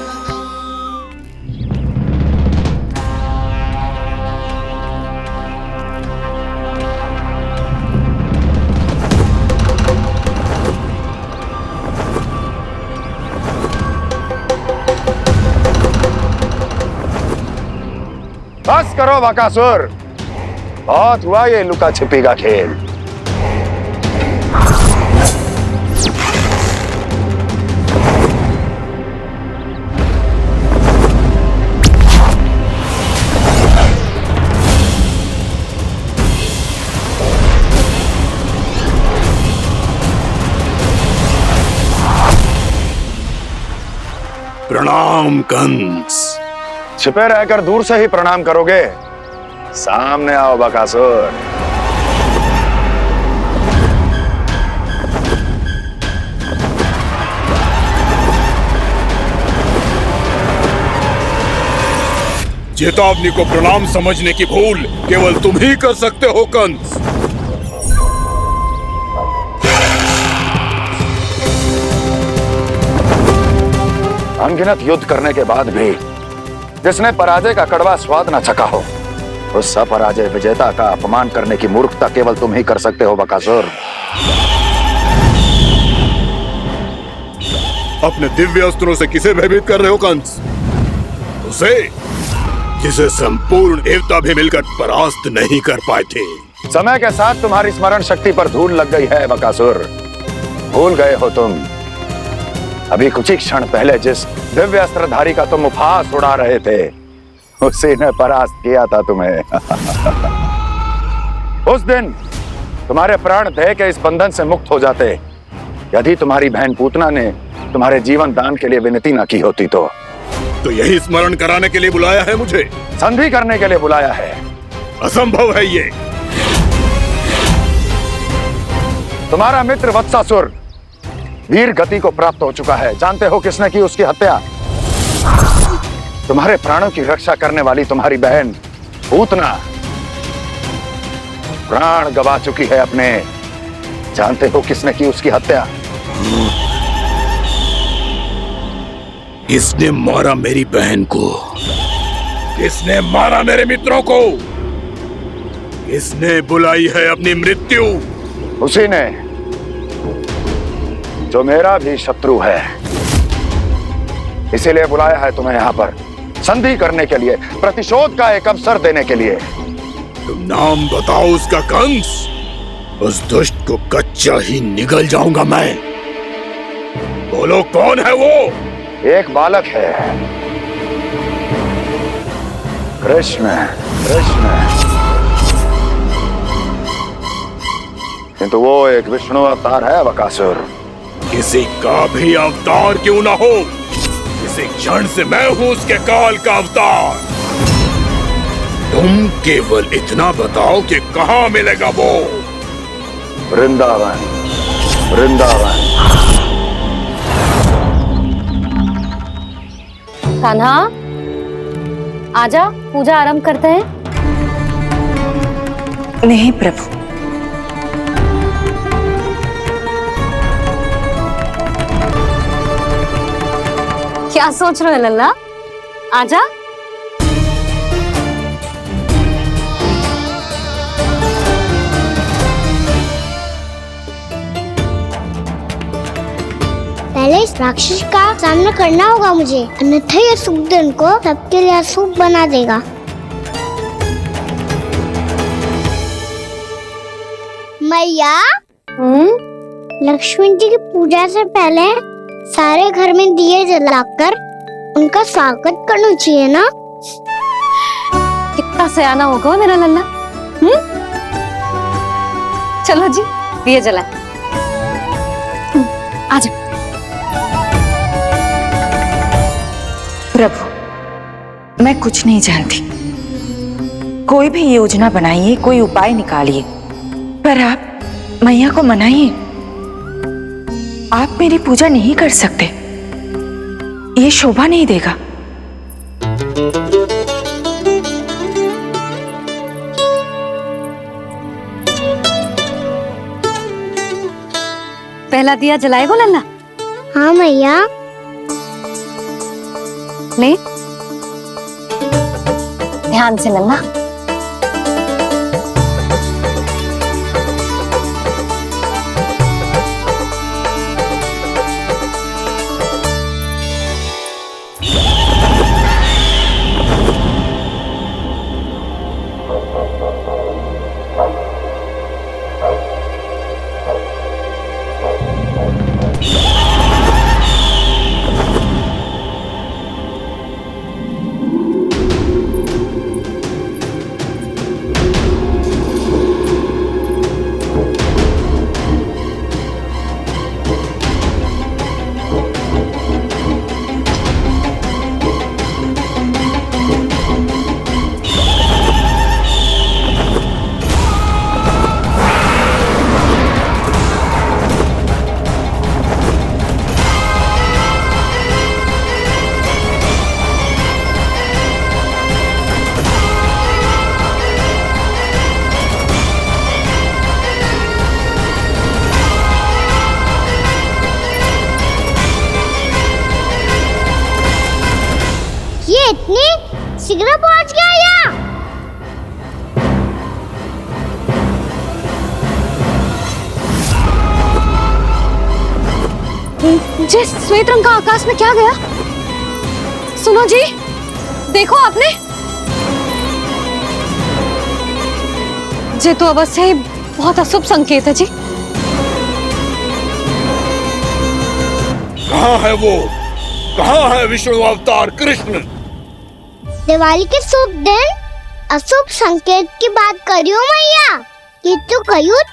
बस करो बकासुर, बहुत हुआ ये लुका छिपी का खेल। प्रणाम कंस। छिपे रहकर दूर से ही प्रणाम करोगे? सामने आओ बकासुर। चेतावनी को प्रणाम समझने की भूल केवल तुम ही कर सकते हो कंस। अनगिनत युद्ध करने के बाद भी जिसने पराजय का कड़वा स्वाद न चखा हो, उस अपराजय विजेता का अपमान करने की मूर्खता केवल तुम ही कर सकते हो बकासुर। अपने दिव्य अस्त्रों से किसे भयभीत कर रहे हो कंस? उसे जिसे संपूर्ण देवता भी मिलकर परास्त नहीं कर पाए थे। समय के साथ तुम्हारी स्मरण शक्ति पर धूल लग गई है बकासुर। भूल गए हो तुम अभी कुछ ही क्षण पहले जिस दिव्य अस्त्रधारी का तुम उपहास उड़ा रहे थे, उसी ने परास्त किया था तुम्हें। उस दिन तुम्हारे प्राण दे के इस बंधन से मुक्त हो जाते यदि तुम्हारी बहन पूतना ने तुम्हारे जीवन दान के लिए विनती न की होती तो यही स्मरण कराने के लिए बुलाया है मुझे? संधि करने के लिए बुलाया है। असंभव है ये। तुम्हारा मित्र वत्सासुर वीर गति को प्राप्त हो चुका है। जानते हो किसने की उसकी हत्या? तुम्हारे प्राणों की रक्षा करने वाली तुम्हारी बहन पूतना प्राण गवा चुकी है अपने। जानते हो किसने की उसकी हत्या? किसने मारा मेरी बहन को? किसने मारा मेरे मित्रों को? किसने बुलाई है अपनी मृत्यु? उसी ने जो मेरा भी शत्रु है। इसीलिए बुलाया है तुम्हें यहाँ पर संधि करने के लिए, प्रतिशोध का एक अवसर देने के लिए। तुम नाम बताओ उसका कंस। उस दुष्ट को कच्चा ही निगल जाऊंगा मैं। बोलो कौन है वो? एक बालक है, कृष्ण। कृष्ण, किंतु वो एक विष्णु अवतार है बकासुर। किसी का भी अवतार क्यों ना हो, इसी क्षण से मैं हूं उसके काल का अवतार। तुम केवल इतना बताओ कि कहां मिलेगा वो? वृंदावन। वृंदावन। कान्हा, आजा, पूजा आरंभ करते हैं। नहीं प्रभु, क्या सोच रहे हो लल्ला? आजा। पहले इस राक्षस का सामना करना होगा मुझे, अन्यथा ये शुभ दिन को सबके लिए अशुभ बना देगा। मैया, लक्ष्मी जी की पूजा से पहले सारे घर में दिए जलाकर उनका स्वागत करना चाहिए ना? कितना सयाना होगा मेरा लल्ला। चलो जी, दिए जलाए। आजा। प्रभु, मैं कुछ नहीं जानती। कोई भी योजना बनाइए, कोई उपाय निकालिए, पर आप मैया को मनाइए। आप मेरी पूजा नहीं कर सकते, ये शोभा नहीं देगा। पहला दिया जलाएगो लल्ला? हाँ मैया। ले, ध्यान से लल्ला। इतनी शीघ्र पहुंच गया यहाँ? जी, श्वेत रंग का आकाश में क्या गया? सुनो जी, देखो आपने, ये तो अवश्य ही बहुत अशुभ संकेत है जी। कहाँ है वो? कहाँ है विष्णु अवतार कृष्ण? दिवाली के शुभ दिन अशुभ संकेत की बात करियो मैया। ये तो कयूत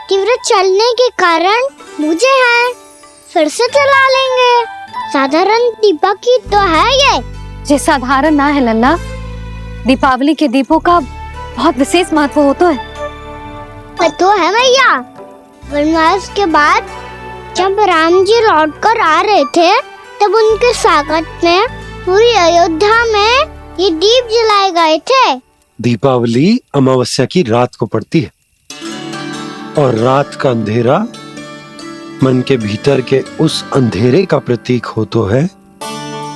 तीव्र चलने के कारण मुझे है, फिर से चला लेंगे। साधारण दीपक ही तो है ये साधारण ना है लल्ला, दीपावली के दीपों का बहुत विशेष महत्व होता है। तो है मैया, वनवास के बाद जब राम जी लौट कर आ रहे थे तब उनके स्वागत में पूरी अयोध्या में ये दीप जलाए गए थे। दीपावली अमावस्या की रात को पड़ती है और रात का अंधेरा मन के भीतर के उस अंधेरे का प्रतीक हो तो है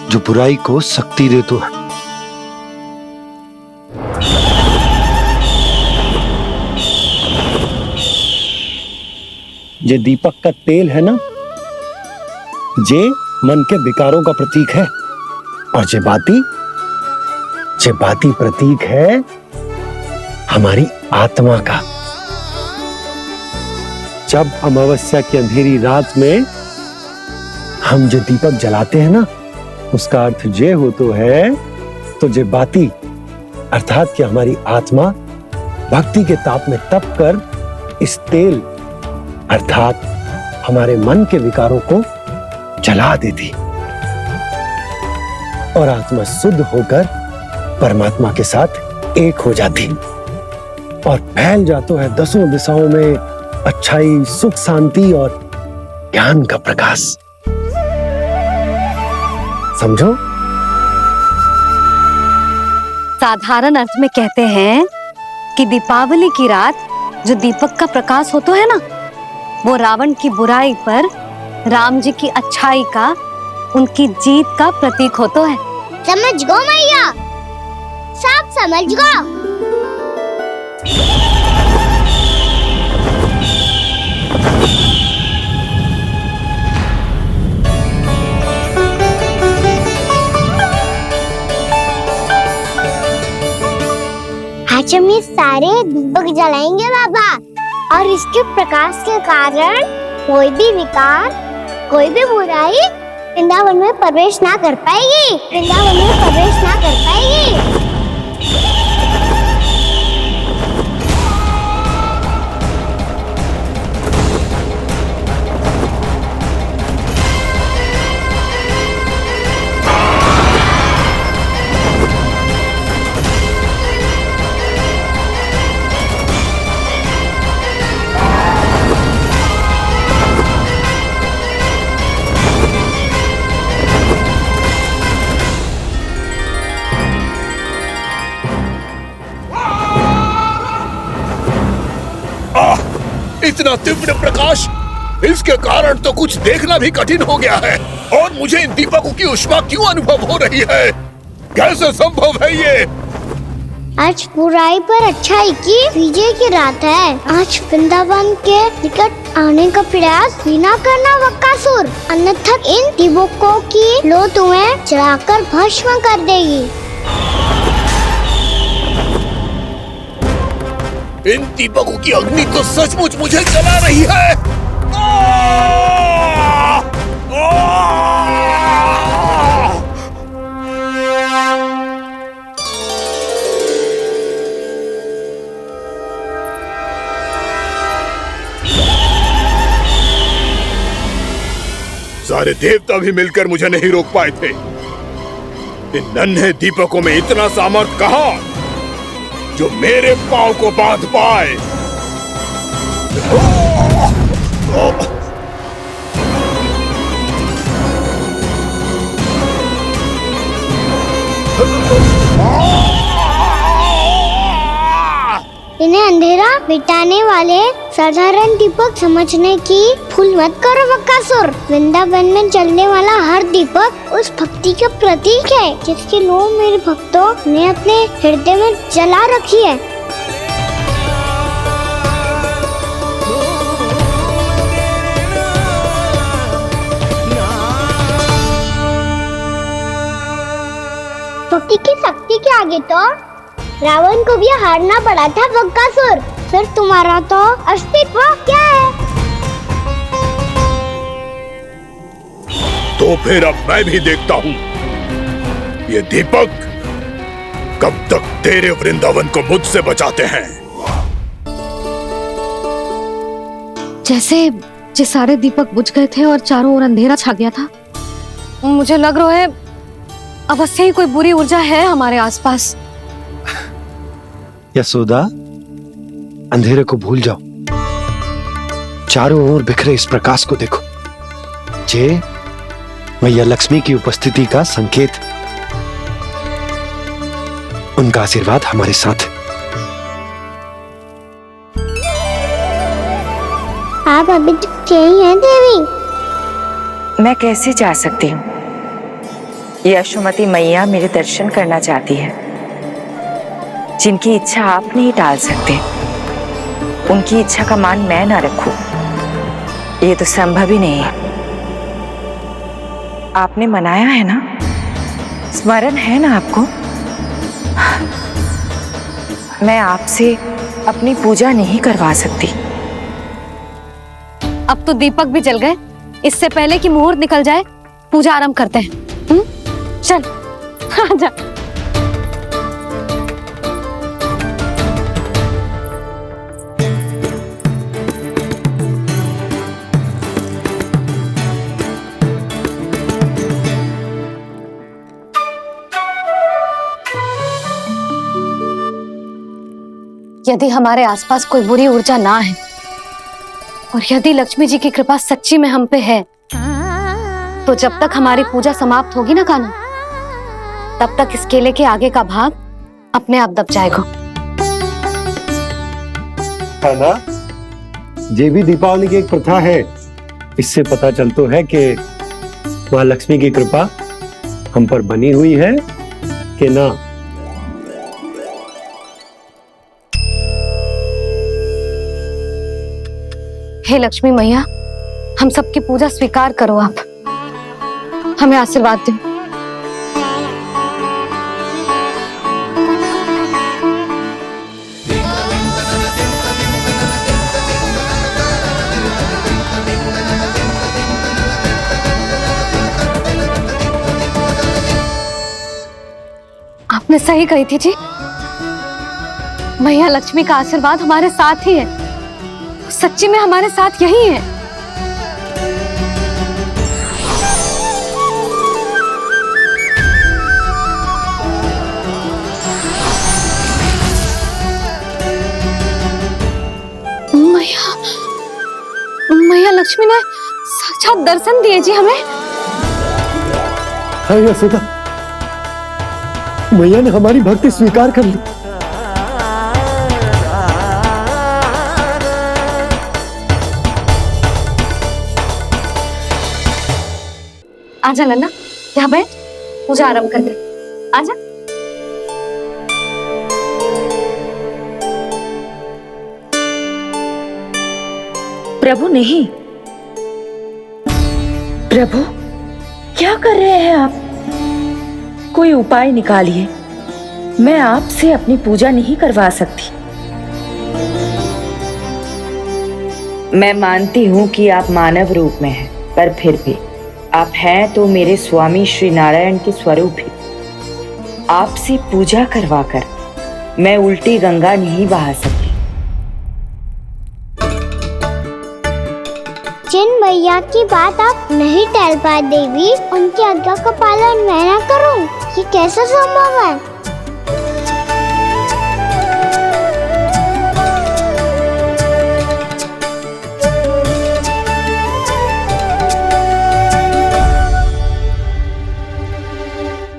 जो बुराई को शक्ति दे तो है। ये दीपक का तेल है ना, जे मन के विकारों का प्रतीक है, और जे बाती प्रतीक है हमारी आत्मा का। जब अमावस्या की अंधेरी रात में हम जो दीपक जलाते हैं ना, उसका अर्थ ये हो तो है, तो जे बाती अर्थात कि हमारी आत्मा भक्ति के ताप में तप कर इस तेल अर्थात हमारे मन के विकारों को जला देती और आत्मा शुद्ध होकर परमात्मा के साथ एक हो जाती और फैल जाता है दसों दिशाओं में अच्छाई, सुख, शांति और ज्ञान का प्रकाश। समझो? साधारण अर्थ में कहते हैं कि दीपावली की रात जो दीपक का प्रकाश होता है ना, वो रावण की बुराई पर राम जी की अच्छाई का, उनकी जीत का प्रतीक होता है। समझ गो मैया, सब समझ गो। आज हम ये सारे दीपक जलाएंगे बाबा, और इसके प्रकाश के कारण कोई भी विकार, कोई भी बुराई वृंदावन में प्रवेश ना कर पाएगी, वृंदावन में प्रवेश ना कर पाएगी। इतना तीव्र प्रकाश, इसके कारण तो कुछ देखना भी कठिन हो गया है। और मुझे इन दीपकों की उष्मा क्यों अनुभव हो रही है? कैसे संभव है ये? आज बुराई पर अच्छाई की विजय की रात है। आज वृंदावन के निकट आने का प्रयास भी ना करना बकासुर, अन्यथा इन दीपकों की लो तुम्हें जलाकर भस्म कर देगी। इन दीपकों की अग्नि तो सचमुच मुझे जला रही है। सारे देवता भी मिलकर मुझे नहीं रोक पाए थे। इन नन्हे दीपकों में इतना सामर्थ कहां जो मेरे पांव को बांध पाए। इन्हें अंधेरा मिटाने वाले साधारण दीपक समझने की भूल मत करो बकासुर। वृंदावन में जलने वाला हर दीपक उस भक्ति का प्रतीक है जिसकी लो मेरे भक्तों ने अपने हृदय में जला रखी है। भक्ति की शक्ति के आगे तो रावण को भी हारना पड़ा था बकासुर। फिर तुम्हारा तो अस्तित्व क्या है? तो फिर अब मैं भी देखता हूँ ये दीपक कब तक तेरे वृंदावन को मुझसे बचाते हैं। जैसे सारे दीपक बुझ गए थे और चारों ओर अंधेरा छा गया था, मुझे लग रहा है अवश्य ही कोई बुरी ऊर्जा है हमारे आसपास। यशोदा, अंधेरे को भूल जाओ, चारों ओर बिखरे इस प्रकाश को देखो। जे मैया लक्ष्मी की उपस्थिति का संकेत, उनका आशीर्वाद हमारे साथ। आप अभी तक यही हैं देवी? मैं कैसे जा सकती हूँ? यशोमती मैया मेरे दर्शन करना चाहती है। जिनकी इच्छा आप नहीं टाल सकते, उनकी इच्छा का मान मैं ना रखूं, ये तो संभव ही नहीं है। आपने मनाया है ना, स्मरण है ना आपको? मैं आपसे अपनी पूजा नहीं करवा सकती। अब तो दीपक भी जल गए, इससे पहले कि मुहूर्त निकल जाए पूजा आरंभ करते हैं। चल आजा। यदि हमारे आसपास कोई बुरी ऊर्जा ना है और यदि लक्ष्मी जी की कृपा सच्ची में हम पे है, तो जब तक हमारी पूजा समाप्त होगी ना कान्हा, तब तक इस केले के आगे का भाग अपने आप दब जाएगा। है ना? ये भी दीपावली की एक प्रथा है। इससे पता चलता है कि माँ लक्ष्मी की कृपा हम पर बनी हुई है कि ना। हे लक्ष्मी मैया, हम सबकी पूजा स्वीकार करो, आप हमें आशीर्वाद दो। आपने सही कही थी जी, मैया लक्ष्मी का आशीर्वाद हमारे साथ ही है, सच्ची में हमारे साथ यही है। मैया लक्ष्मी ने साक्षात दर्शन दिए जी हमें। हाँ यशोदा, मैया ने हमारी भक्ति स्वीकार कर ली। आजा लल्ला, यहाँ बैठ, पूजा आरंभ कर दे। आजा। प्रभु नहीं, प्रभु क्या कर रहे हैं आप? कोई उपाय निकालिए, मैं आपसे अपनी पूजा नहीं करवा सकती। मैं मानती हूँ कि आप मानव रूप में हैं, पर फिर भी आप हैं तो मेरे स्वामी श्री नारायण के स्वरूप ही। आपसे पूजा करवाकर मैं उल्टी गंगा नहीं बहा सकती। जिन भैया की बात आप नहीं टाल पाए देवी, उनकी आज्ञा का पालन मैं ना करूं, ये कैसे संभव है?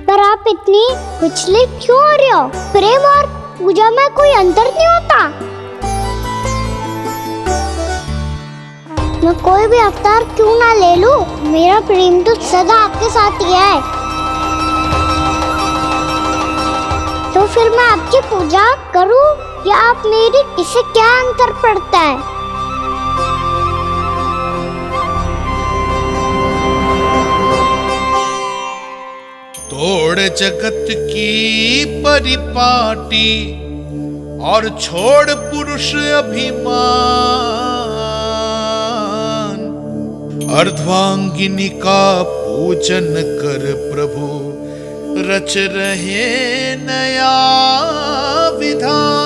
पर आप इतनी विचलित क्यों हो रहे हो? प्रेम और पूजा में कोई अंतर नहीं होता। मैं कोई भी अवतार क्यों ना ले लूं, मेरा प्रेम तो सदा आपके साथ ही है। तो फिर मैं आपकी पूजा करूं या आप मेरी, इससे क्या अंतर पड़ता है? तोड़ जगत की परिपाटी और छोड़ पुरुष अभिमान, अर्धांगिनी का पूजन कर प्रभु रच रहे नया विधान।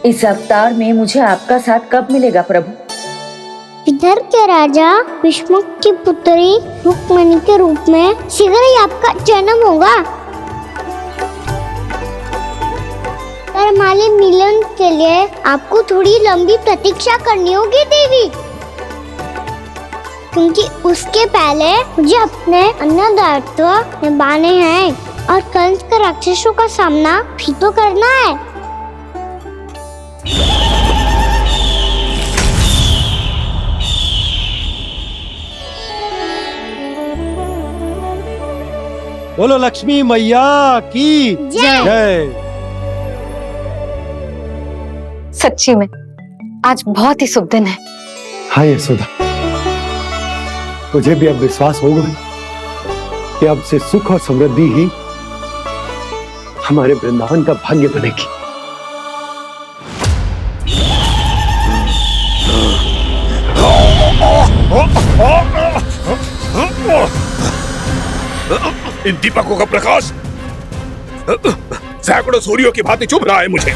इस अवतार में मुझे आपका साथ कब मिलेगा प्रभु? इधर के राजा भीष्मक की पुत्री रुक्मिणी के रूप में शीघ्र ही आपका जन्म होगा। पर हमारे मिलन के लिए आपको थोड़ी लंबी प्रतीक्षा करनी होगी देवी, क्योंकि उसके पहले मुझे अपने अन्य दायित्व निभाने हैं और कंस के राक्षसों का सामना भी तो करना है। बोलो लक्ष्मी मैया की जय। सच्ची में आज बहुत ही शुभ दिन है। हाँ यशोदा, मुझे भी अब विश्वास हो गया कि अब से सुख और समृद्धि ही हमारे वृंदावन का भाग्य बनेगी। इन दीपकों का प्रकाश सैकड़ों सूर्यों की भांति चुभ रहा है मुझे।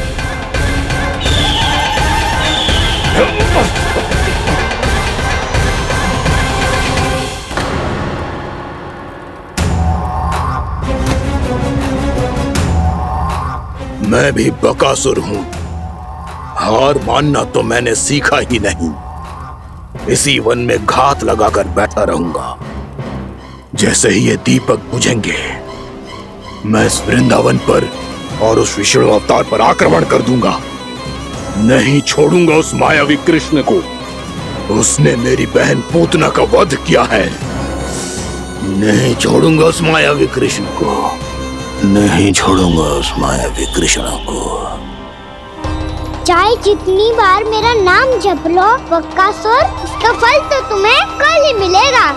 मैं भी बकासुर हूं, हार मानना तो मैंने सीखा ही नहीं। इसी वन में घात लगाकर बैठा रहूंगा। जैसे ही ये दीपक बुझेंगे, मैं इस वृंदावन पर और उस विष्णु अवतार पर आक्रमण कर दूंगा। नहीं छोड़ूंगा उस मायावी कृष्ण को। उसने मेरी बहन पूतना का वध किया है। नहीं छोड़ूंगा उस मायावी कृष्ण को। नहीं छोड़ूंगा उस मायावी कृष्ण को। चाहे जितनी बार मेरा नाम जप लो बक्कासुर, इसका फल तो तुम्हें कल ही मिलेगा।